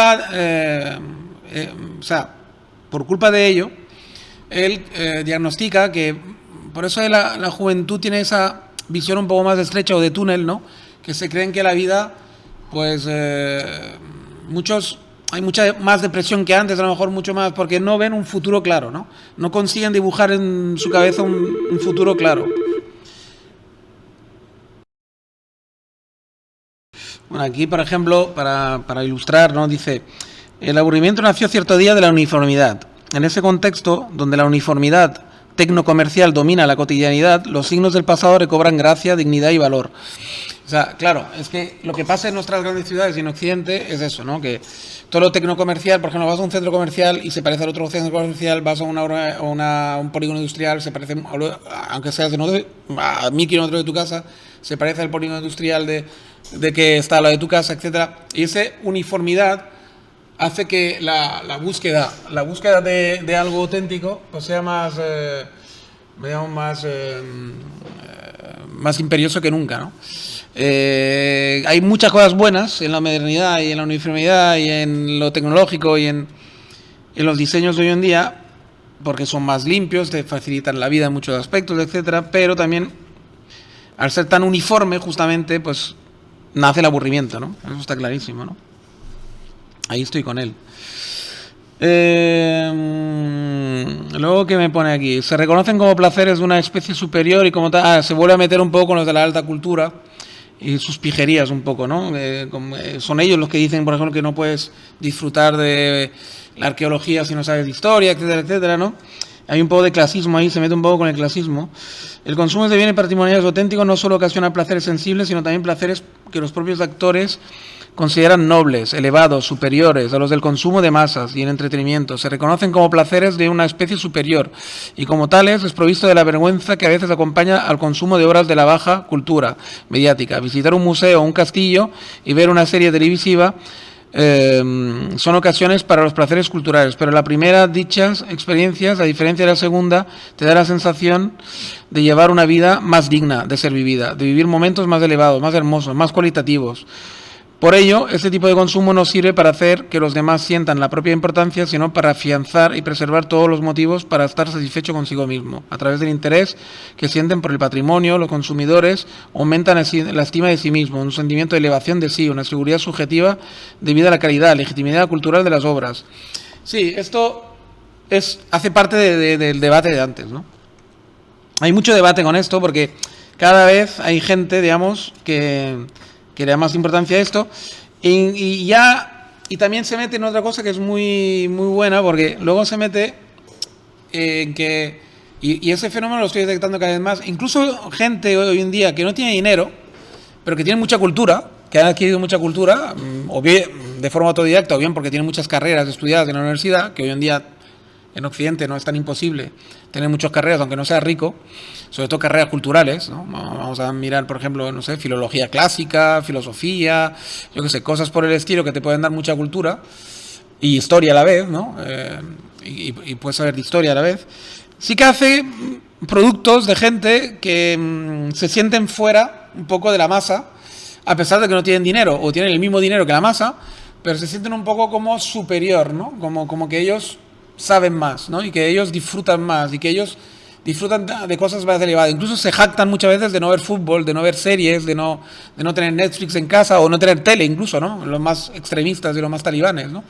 culpa de ello, él diagnostica que por eso la juventud tiene esa visión un poco más estrecha o de túnel, ¿no? Que se creen que la vida, pues, hay mucha más depresión que antes, a lo mejor mucho más, porque no ven un futuro claro, ¿no? No consiguen dibujar en su cabeza un futuro claro. Bueno, aquí, por ejemplo, para ilustrar, ¿no? Dice, el aburrimiento nació cierto día de la uniformidad. En ese contexto, donde la uniformidad tecnocomercial domina la cotidianidad, los signos del pasado recobran gracia, dignidad y valor. O sea, claro, es que lo que pasa en nuestras grandes ciudades y en Occidente es eso, ¿no? Que todo lo tecnocomercial, por ejemplo, vas a un centro comercial y se parece al otro centro comercial, vas a un polígono industrial, se parece, aunque seas a 1000 kilómetros de tu casa, se parece al polígono industrial de que está al lado de tu casa, etcétera. Y esa uniformidad hace que la búsqueda de algo auténtico pues sea más, digamos, más imperioso que nunca, ¿no? Hay muchas cosas buenas en la modernidad y en la uniformidad y en lo tecnológico y en los diseños de hoy en día, porque son más limpios, te facilitan la vida en muchos aspectos, etcétera, pero también al ser tan uniforme, justamente, pues nace el aburrimiento, ¿no? Eso está clarísimo, ¿no? Ahí estoy con él. Luego, ¿qué me pone aquí? Se reconocen como placeres de una especie superior y como tal, se vuelve a meter un poco con los de la alta cultura y sus pijerías un poco, ¿no? Son ellos los que dicen, por ejemplo, que no puedes disfrutar de la arqueología si no sabes de historia, etcétera, etcétera, ¿no? Hay un poco de clasismo ahí, se mete un poco con el clasismo. El consumo de bienes patrimoniales auténticos no solo ocasiona placeres sensibles, sino también placeres que los propios actores consideran nobles, elevados, superiores a los del consumo de masas y el entretenimiento. Se reconocen como placeres de una especie superior y como tales desprovisto de la vergüenza que a veces acompaña al consumo de obras de la baja cultura mediática. Visitar un museo o un castillo y ver una serie televisiva son ocasiones para los placeres culturales, pero la primera dichas experiencias, a diferencia de la segunda, te da la sensación de llevar una vida más digna de ser vivida, de vivir momentos más elevados, más hermosos, más cualitativos. Por ello, este tipo de consumo no sirve para hacer que los demás sientan la propia importancia, sino para afianzar y preservar todos los motivos para estar satisfecho consigo mismo. A través del interés que sienten por el patrimonio, los consumidores aumentan la estima de sí mismos, un sentimiento de elevación de sí, una seguridad subjetiva debido a la calidad, legitimidad cultural de las obras. Sí, esto hace parte del debate de antes, ¿no? Hay mucho debate con esto porque cada vez hay gente, digamos, que le da más importancia a esto y también se mete en otra cosa que es muy, muy buena, porque luego se mete en que, y ese fenómeno lo estoy detectando cada vez más, incluso gente hoy en día que no tiene dinero, pero que tiene mucha cultura, que ha adquirido mucha cultura, o bien de forma autodidacta, o bien porque tiene muchas carreras estudiadas en la universidad, que hoy en día en Occidente no es tan imposible tener muchas carreras, aunque no seas rico, sobre todo carreras culturales, ¿no? Vamos a mirar, por ejemplo, no sé, filología clásica, filosofía, yo qué sé, cosas por el estilo que te pueden dar mucha cultura y historia a la vez, ¿no? Y puedes saber de historia a la vez. Sí que hace productos de gente que se sienten fuera un poco de la masa, a pesar de que no tienen dinero o tienen el mismo dinero que la masa, pero se sienten un poco como superior, ¿no? Como que ellos saben más, ¿no? Y que ellos disfrutan más y que ellos disfrutan de cosas más elevadas. Incluso se jactan muchas veces de no ver fútbol, de no ver series, de no tener Netflix en casa o no tener tele incluso, ¿no? Los más extremistas y los más talibanes, ¿no?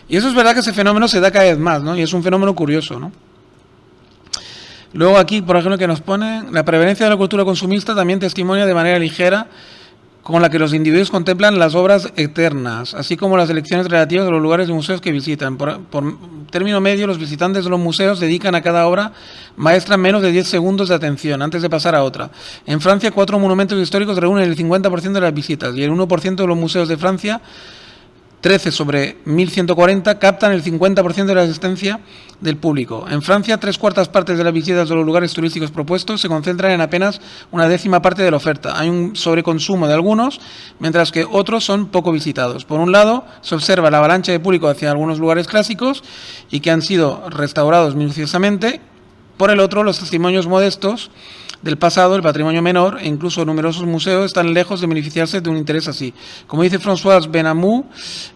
Y eso es verdad que ese fenómeno se da cada vez más, ¿no? Y es un fenómeno curioso, ¿no? Luego aquí, por ejemplo, que nos pone, la prevalencia de la cultura consumista también testimonia de manera ligera con la que los individuos contemplan las obras eternas, así como las elecciones relativas a los lugares de museos que visitan. Por término medio, los visitantes de los museos dedican a cada obra maestra menos de 10 segundos de atención antes de pasar a otra. En Francia, 4 monumentos históricos reúnen el 50% de las visitas y el 1% de los museos de Francia, 13 sobre 1140, captan el 50% de la asistencia del público. En Francia, 3/4 partes de las visitas de los lugares turísticos propuestos se concentran en apenas una 10ª parte de la oferta. Hay un sobreconsumo de algunos, mientras que otros son poco visitados. Por un lado, se observa la avalancha de público hacia algunos lugares clásicos y que han sido restaurados minuciosamente. Por el otro, los testimonios modestos del pasado, el patrimonio menor e incluso numerosos museos están lejos de beneficiarse de un interés así. Como dice François Benamou,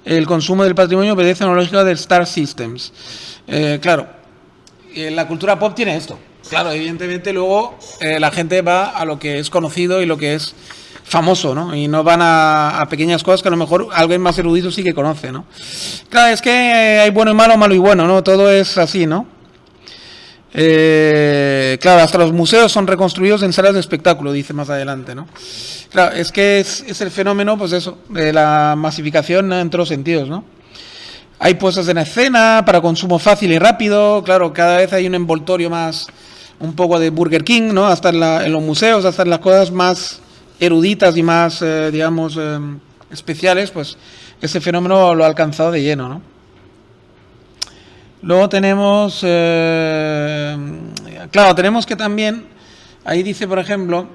el consumo del patrimonio obedece a una lógica del Star Systems. Claro, la cultura pop tiene esto. Claro, evidentemente luego la gente va a lo que es conocido y lo que es famoso, ¿no? Y no van a pequeñas cosas que a lo mejor alguien más erudito sí que conoce, ¿no? Claro, es que hay bueno y malo, malo y bueno, ¿no? Todo es así, ¿no? Claro, hasta los museos son reconstruidos en salas de espectáculo, dice más adelante, ¿no? Claro, es que es el fenómeno, pues eso, de la masificación en todos los sentidos, ¿no? Hay puestas en escena para consumo fácil y rápido, claro, cada vez hay un envoltorio más, un poco de Burger King, ¿no? Hasta en los museos, hasta en las cosas más eruditas y más, digamos, especiales, pues ese fenómeno lo ha alcanzado de lleno, ¿no? Luego tenemos, claro, tenemos que también, ahí dice, por ejemplo,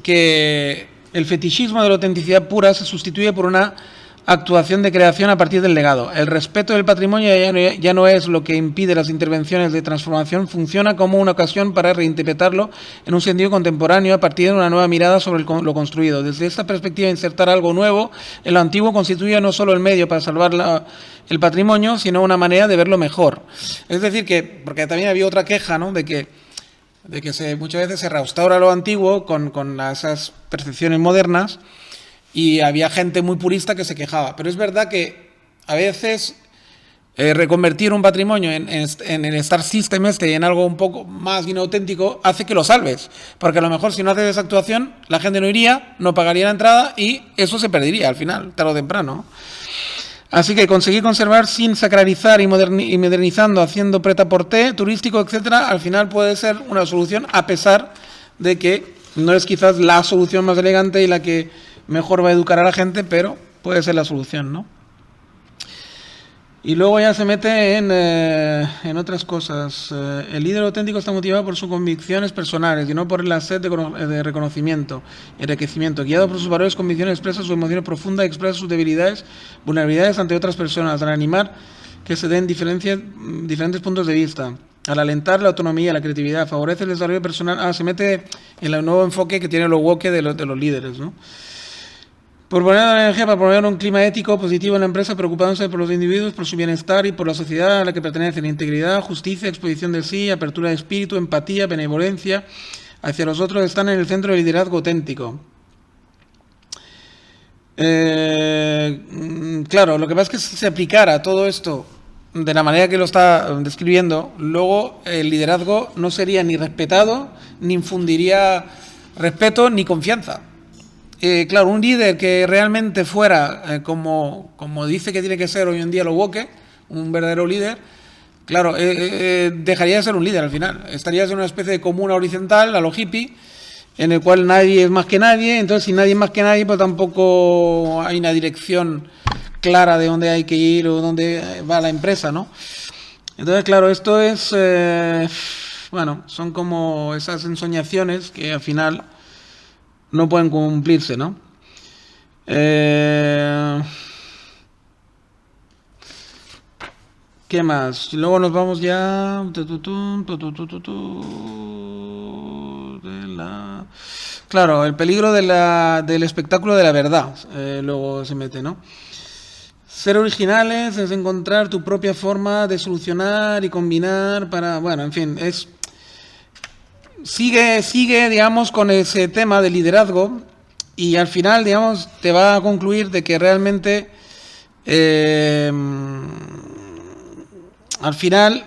que el fetichismo de la autenticidad pura se sustituye por una actuación de creación a partir del legado. El respeto del patrimonio ya no es lo que impide las intervenciones de transformación, funciona como una ocasión para reinterpretarlo en un sentido contemporáneo a partir de una nueva mirada sobre lo construido. Desde esta perspectiva, insertar algo nuevo en lo antiguo constituye no solo el medio para salvar el patrimonio, sino una manera de verlo mejor. Es decir, que, porque también había otra queja, ¿no?, de que muchas veces se restaura lo antiguo con esas percepciones modernas, y había gente muy purista que se quejaba. Pero es verdad que a veces reconvertir un patrimonio en el Star System y en algo un poco más inauténtico hace que lo salves. Porque a lo mejor si no haces esa actuación, la gente no iría, no pagaría la entrada y eso se perdería al final, tarde o temprano. Así que conseguir conservar sin sacralizar y modernizando, haciendo prêt-à-porter, turístico, etcétera, al final puede ser una solución, a pesar de que no es quizás la solución más elegante y la que mejor va a educar a la gente, pero puede ser la solución, ¿no? Y luego ya se mete en otras cosas. El líder auténtico está motivado por sus convicciones personales y no por la sed de reconocimiento y enriquecimiento. Guiado por sus valores, convicciones, expresa sus emociones profundas y expresa sus debilidades, vulnerabilidades ante otras personas, al animar que se den diferentes puntos de vista. Al alentar la autonomía, la creatividad, favorece el desarrollo personal. Se mete en el nuevo enfoque que tiene los woke de los líderes, ¿no? Por poner la energía para promover un clima ético positivo en la empresa, preocupándose por los individuos, por su bienestar y por la sociedad a la que pertenecen. Integridad, justicia, exposición del sí, apertura de espíritu, empatía, benevolencia hacia los otros están en el centro del liderazgo auténtico. Claro, lo que pasa es que si se aplicara todo esto de la manera que lo está describiendo, luego el liderazgo no sería ni respetado, ni infundiría respeto, ni confianza. Claro, un líder que realmente fuera como dice que tiene que ser hoy en día lo woke, un verdadero líder, claro, dejaría de ser un líder al final. Estaría en una especie de comuna horizontal, a lo hippie, en el cual nadie es más que nadie. Entonces, si nadie es más que nadie, pues tampoco hay una dirección clara de dónde hay que ir o dónde va la empresa, ¿no? Entonces, claro, esto es, bueno, son como esas ensoñaciones que al final no pueden cumplirse, ¿no? ¿Qué más? Luego nos vamos ya... Claro, el peligro del espectáculo de la verdad. Luego se mete, ¿no? Ser originales es encontrar tu propia forma de solucionar y combinar para... Bueno, en fin, es... Sigue, digamos, con ese tema de liderazgo y al final, digamos, te va a concluir de que realmente al final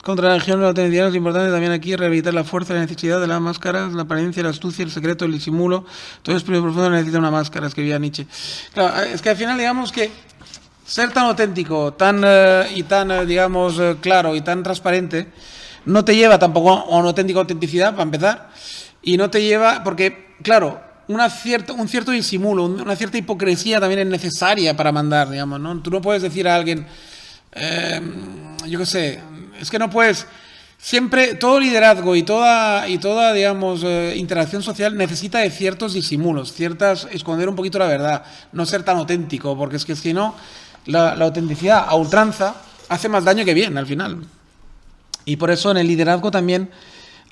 contra la región de la autenticidad es importante también aquí rehabilitar la fuerza y la necesidad de las máscaras, la apariencia, la astucia, el secreto, el disimulo. Todo espíritu profundo necesita una máscara, escribía Nietzsche. Claro, es que al final, digamos que ser tan auténtico, digamos, claro y tan transparente no te lleva tampoco a una auténtica autenticidad, para empezar, y no te lleva, porque, claro, un cierto disimulo, una cierta hipocresía también es necesaria para mandar, digamos, ¿no? Tú no puedes decir a alguien, yo qué sé, es que no puedes, siempre, todo liderazgo y toda digamos, interacción social necesita de ciertos disimulos, esconder un poquito la verdad, no ser tan auténtico, porque es que si no, la autenticidad a ultranza hace más daño que bien, al final. Y por eso en el liderazgo también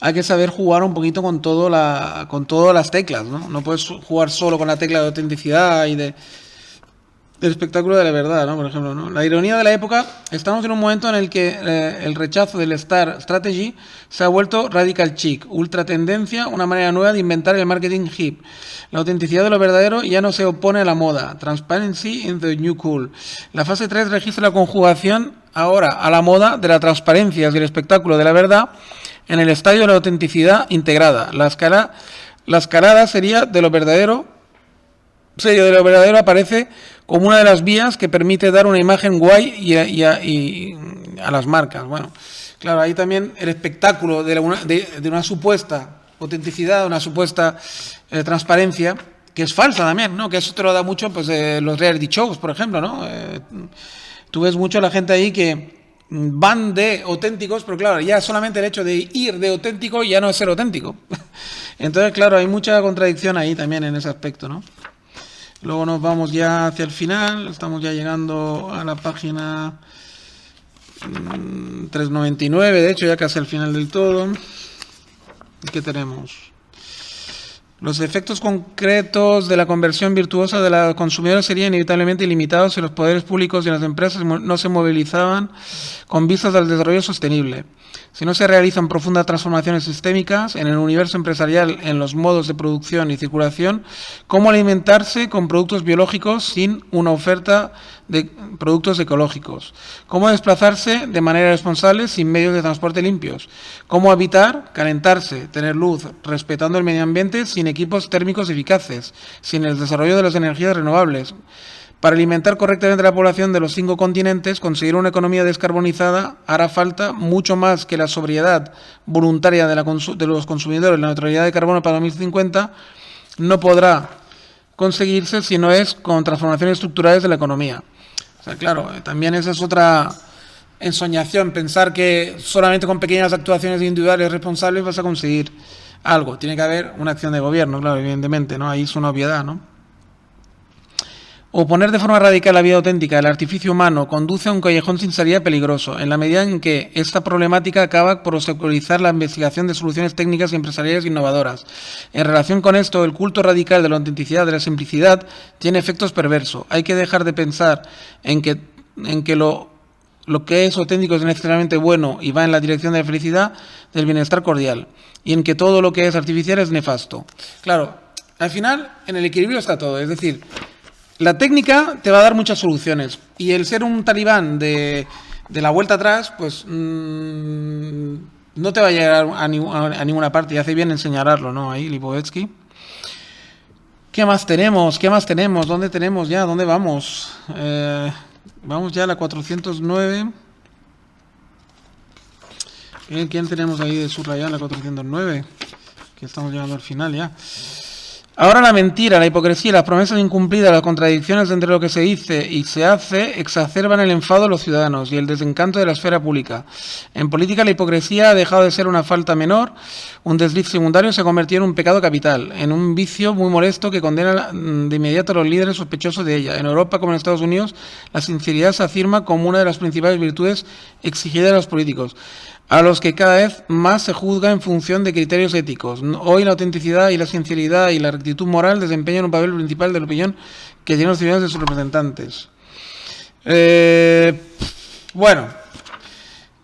hay que saber jugar un poquito con todas las teclas, ¿no? No puedes jugar solo con la tecla de autenticidad y del espectáculo de la verdad, ¿no? Por ejemplo, ¿no? La ironía de la época, estamos en un momento en el que el rechazo del Star Strategy se ha vuelto radical chic, ultra tendencia, una manera nueva de inventar el marketing hip. La autenticidad de lo verdadero ya no se opone a la moda. Transparency in the new cool. La fase 3 registra la conjugación ahora a la moda de la transparencia y el espectáculo de la verdad en el estadio de la autenticidad integrada. La escalada sería de lo verdadero aparece como una de las vías que permite dar una imagen guay y a las marcas. Bueno, claro, ahí también el espectáculo de una supuesta autenticidad, una supuesta transparencia, que es falsa también, ¿no? Que eso te lo da mucho pues los reality shows, por ejemplo, ¿no? Tú ves mucho la gente ahí que van de auténticos, pero claro, ya solamente el hecho de ir de auténtico ya no es ser auténtico. Entonces, claro, hay mucha contradicción ahí también en ese aspecto, ¿no? Luego nos vamos ya hacia el final, estamos ya llegando a la página 399, de hecho ya casi al final del todo. ¿Qué tenemos? Los efectos concretos de la conversión virtuosa de la consumidora serían inevitablemente ilimitados si los poderes públicos y las empresas no se movilizaban con vistas al desarrollo sostenible. Si no se realizan profundas transformaciones sistémicas en el universo empresarial, en los modos de producción y circulación, ¿cómo alimentarse con productos biológicos sin una oferta de productos ecológicos? ¿Cómo desplazarse de manera responsable sin medios de transporte limpios? ¿Cómo habitar, calentarse, tener luz, respetando el medio ambiente sin equipos térmicos eficaces, sin el desarrollo de las energías renovables? Para alimentar correctamente la población de los 5 continentes, conseguir una economía descarbonizada hará falta mucho más que la sobriedad voluntaria de los consumidores. La neutralidad de carbono para 2050 no podrá conseguirse si no es con transformaciones estructurales de la economía. O sea, claro, también esa es otra ensoñación, pensar que solamente con pequeñas actuaciones individuales responsables vas a conseguir algo. Tiene que haber una acción de gobierno, claro, evidentemente, ¿no? Ahí es una obviedad, ¿no? Oponer de forma radical la vida auténtica del artificio humano conduce a un callejón sin salida peligroso, en la medida en que esta problemática acaba por obstaculizar la investigación de soluciones técnicas y empresariales innovadoras. En relación con esto, el culto radical de la autenticidad, de la simplicidad, tiene efectos perversos. Hay que dejar de pensar en que lo que es auténtico es necesariamente bueno y va en la dirección de la felicidad, del bienestar cordial, y en que todo lo que es artificial es nefasto. Claro, al final, en el equilibrio está todo, es decir, la técnica te va a dar muchas soluciones y el ser un talibán de la vuelta atrás, pues no te va a llegar a ninguna parte y hace bien en señalarlo, ¿no? Ahí, Lipovetsky. ¿Qué más tenemos? ¿Qué más tenemos? ¿Dónde tenemos ya? ¿Dónde vamos? Vamos ya a la 409. ¿Quién tenemos ahí de subrayar la 409? Que estamos llegando al final ya. Ahora la mentira, la hipocresía, las promesas incumplidas, las contradicciones entre lo que se dice y se hace exacerban el enfado de los ciudadanos y el desencanto de la esfera pública. En política la hipocresía ha dejado de ser una falta menor, un desliz secundario, se ha convertido en un pecado capital, en un vicio muy molesto que condena de inmediato a los líderes sospechosos de ella. En Europa como en Estados Unidos la sinceridad se afirma como una de las principales virtudes exigidas a los políticos, a los que cada vez más se juzga en función de criterios éticos. Hoy la autenticidad y la sinceridad y la rectitud moral desempeñan un papel principal de la opinión que tienen los ciudadanos de sus representantes. Bueno,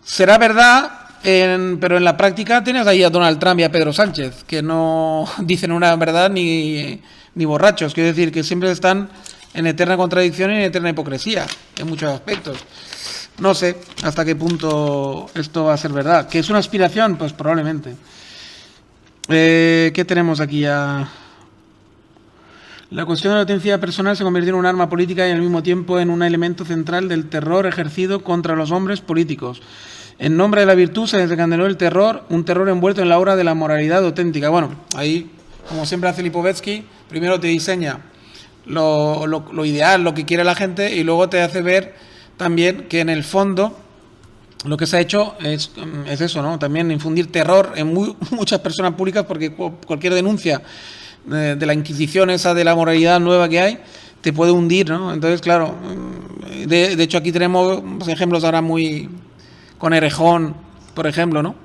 será verdad, pero en la práctica tienes ahí a Donald Trump y a Pedro Sánchez, que no dicen una verdad ni borrachos, quiero decir, que siempre están en eterna contradicción y en eterna hipocresía, en muchos aspectos. No sé hasta qué punto esto va a ser verdad. ¿Que es una aspiración? Pues probablemente. ¿Qué tenemos aquí ya? La cuestión de la autenticidad personal se convirtió en un arma política y al mismo tiempo en un elemento central del terror ejercido contra los hombres políticos. En nombre de la virtud se desencadenó el terror, un terror envuelto en la obra de la moralidad auténtica. Bueno, ahí, como siempre hace Lipovetsky, primero te diseña lo ideal, lo que quiere la gente, y luego te hace ver también que en el fondo lo que se ha hecho es eso, ¿no? También infundir terror en muchas personas públicas, porque cualquier denuncia de la Inquisición esa de la moralidad nueva que hay te puede hundir, ¿no? Entonces, claro, de hecho aquí tenemos ejemplos ahora muy con Errejón, por ejemplo, ¿no?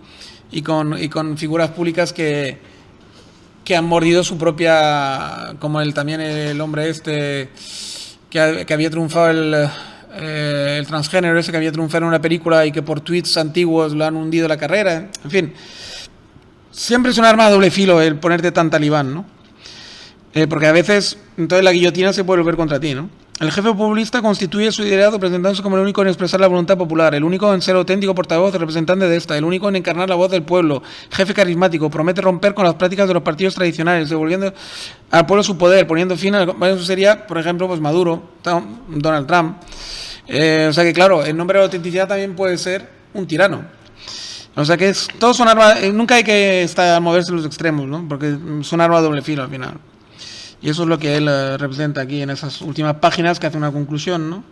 Y con figuras públicas que han mordido su propia, como también el hombre que había triunfado el transgénero ese que había triunfado en una película y que por tweets antiguos lo han hundido la carrera. En fin, siempre es un arma de doble filo el ponerte tan talibán, ¿no? Porque a veces entonces la guillotina se puede volver contra ti, ¿no? El jefe populista constituye su liderazgo presentándose como el único en expresar la voluntad popular, el único en ser auténtico portavoz, representante de esta, el único en encarnar la voz del pueblo, jefe carismático, promete romper con las prácticas de los partidos tradicionales, devolviendo al pueblo su poder, poniendo fin a eso sería, por ejemplo, pues Maduro, Donald Trump. O sea que claro, en nombre de la autenticidad también puede ser un tirano. O sea que todos son armas, nunca hay que moverse los extremos, ¿no? Porque son armas de doble filo al final. Y eso es lo que él representa aquí en esas últimas páginas, que hace una conclusión, ¿no?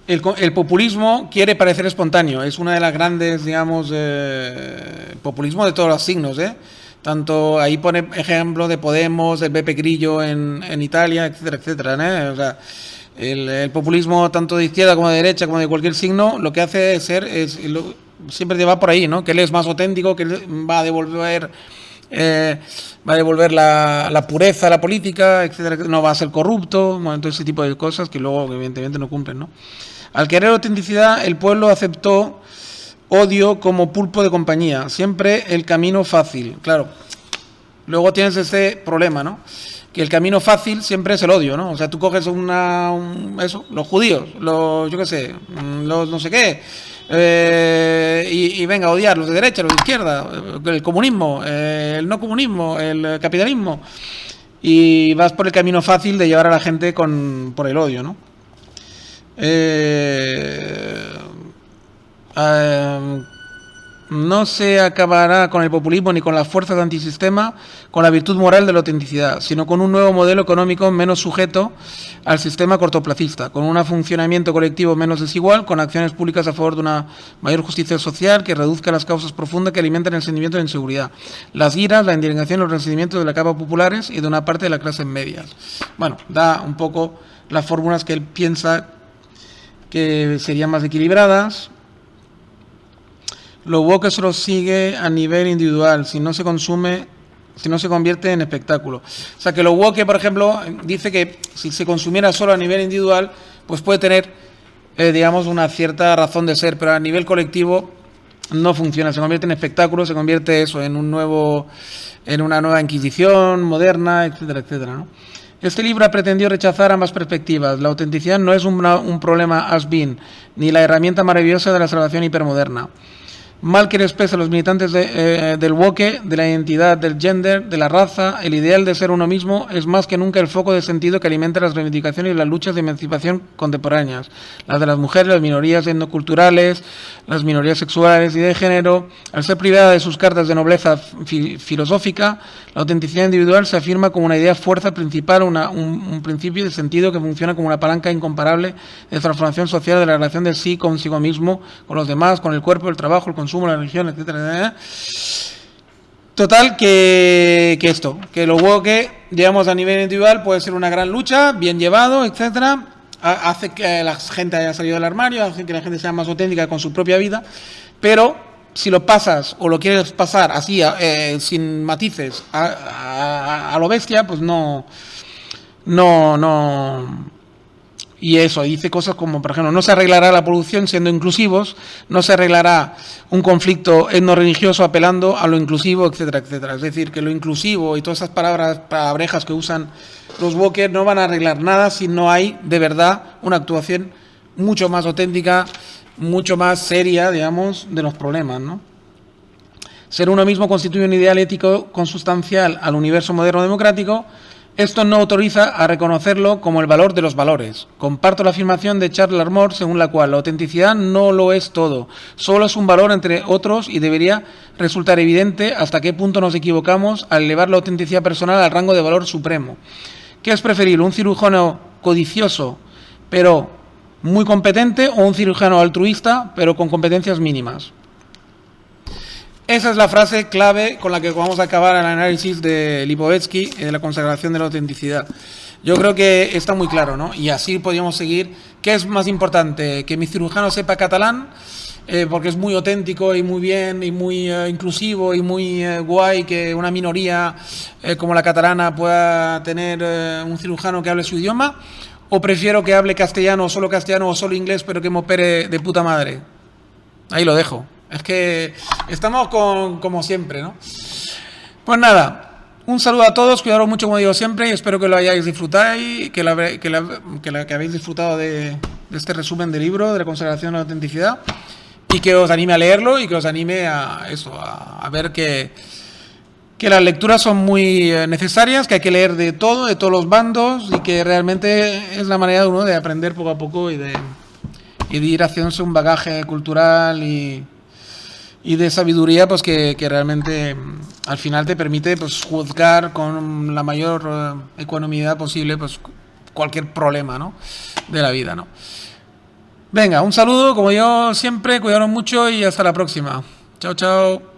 El populismo quiere parecer espontáneo, es una de las grandes, digamos, populismo de todos los signos, ¿eh? Tanto ahí pone ejemplo de Podemos, del Beppe Grillo en Italia, etcétera, etcétera, ¿eh? O sea, el populismo tanto de izquierda como de derecha, como de cualquier signo, lo que hace es siempre te va por ahí, ¿no? Que él es más auténtico, que él va a devolver la pureza a la política, etcétera, no va a ser corrupto, bueno, todo ese tipo de cosas que luego evidentemente no cumplen, ¿no? Al querer autenticidad, el pueblo aceptó odio como pulpo de compañía, siempre el camino fácil. Claro, luego tienes ese problema, ¿no? Que el camino fácil siempre es el odio, ¿no? O sea, tú coges los judíos, yo qué sé, los no sé qué, y venga a odiar los de derecha, los de izquierda, el comunismo, el no comunismo, el capitalismo, y vas por el camino fácil de llevar a la gente por el odio, ¿no? No se acabará con el populismo ni con las fuerzas antisistema, con la virtud moral de la autenticidad, sino con un nuevo modelo económico menos sujeto al sistema cortoplacista, con un funcionamiento colectivo menos desigual, con acciones públicas a favor de una mayor justicia social que reduzca las causas profundas que alimentan el sentimiento de inseguridad, las iras, la indignación y los resentimientos de la capa populares y de una parte de las clases medias. Bueno, da un poco las fórmulas que él piensa que serían más equilibradas. Lo woke solo sigue a nivel individual, si no se convierte en espectáculo. O sea, que lo woke, por ejemplo, dice que si se consumiera solo a nivel individual, pues puede tener, digamos, una cierta razón de ser, pero a nivel colectivo no funciona, se convierte en espectáculo, se convierte eso en una nueva Inquisición moderna, etcétera, etcétera, ¿no? Este libro pretendió rechazar ambas perspectivas. La autenticidad no es un problema has-been, ni la herramienta maravillosa de la salvación hipermoderna. Mal que les pese a los militantes del woke, de la identidad, del gender, de la raza, el ideal de ser uno mismo es más que nunca el foco de sentido que alimenta las reivindicaciones y las luchas de emancipación contemporáneas, las de las mujeres, las minorías etnoculturales, las minorías sexuales y de género. Al ser privada de sus cartas de nobleza filosófica, la autenticidad individual se afirma como una idea fuerza principal, un principio de sentido que funciona como una palanca incomparable de transformación social de la relación de sí consigo mismo, con los demás, con el cuerpo, el trabajo, el consumo, la religión, etcétera. Total, que lo woke, digamos, a nivel individual puede ser una gran lucha, bien llevado, etcétera. Hace que la gente haya salido del armario, hace que la gente sea más auténtica con su propia vida, pero si lo pasas o lo quieres pasar así, sin matices, a lo bestia, pues no. Y eso, dice cosas como, por ejemplo, no se arreglará la producción siendo inclusivos, no se arreglará un conflicto etno-religioso apelando a lo inclusivo, etcétera, etcétera. Es decir, que lo inclusivo y todas esas palabrejas que usan los woke no van a arreglar nada si no hay, de verdad, una actuación mucho más auténtica, mucho más seria, digamos, de los problemas, ¿no? Ser uno mismo constituye un ideal ético consustancial al universo moderno democrático. Esto no autoriza a reconocerlo como el valor de los valores. Comparto la afirmación de Charles Larmor, según la cual la autenticidad no lo es todo, solo es un valor entre otros y debería resultar evidente hasta qué punto nos equivocamos al elevar la autenticidad personal al rango de valor supremo. ¿Qué es preferible, un cirujano codicioso pero muy competente o un cirujano altruista pero con competencias mínimas? Esa es la frase clave con la que vamos a acabar el análisis de Lipovetsky, de la consagración de la autenticidad. Yo creo que está muy claro, ¿no? Y así podríamos seguir. ¿Qué es más importante? ¿Que mi cirujano sepa catalán? Porque es muy auténtico y muy bien y muy inclusivo y muy guay que una minoría como la catalana pueda tener un cirujano que hable su idioma. ¿O prefiero que hable castellano o solo inglés, pero que me opere de puta madre? Ahí lo dejo. Es que estamos como siempre, ¿no? Pues nada, un saludo a todos, cuidaros mucho como digo siempre y espero que lo hayáis disfrutado y que habéis disfrutado de este resumen del libro de la consagración de la autenticidad y que os anime a leerlo y que os anime a ver que las lecturas son muy necesarias, que hay que leer de todo, de todos los bandos y que realmente es la manera de uno de aprender poco a poco y de ir haciéndose un bagaje cultural y y de sabiduría, pues que realmente al final te permite pues juzgar con la mayor ecuanimidad posible pues cualquier problema, ¿no?, de la vida, ¿no? Venga, un saludo, como yo siempre, cuidaros mucho y hasta la próxima. Chao, chao.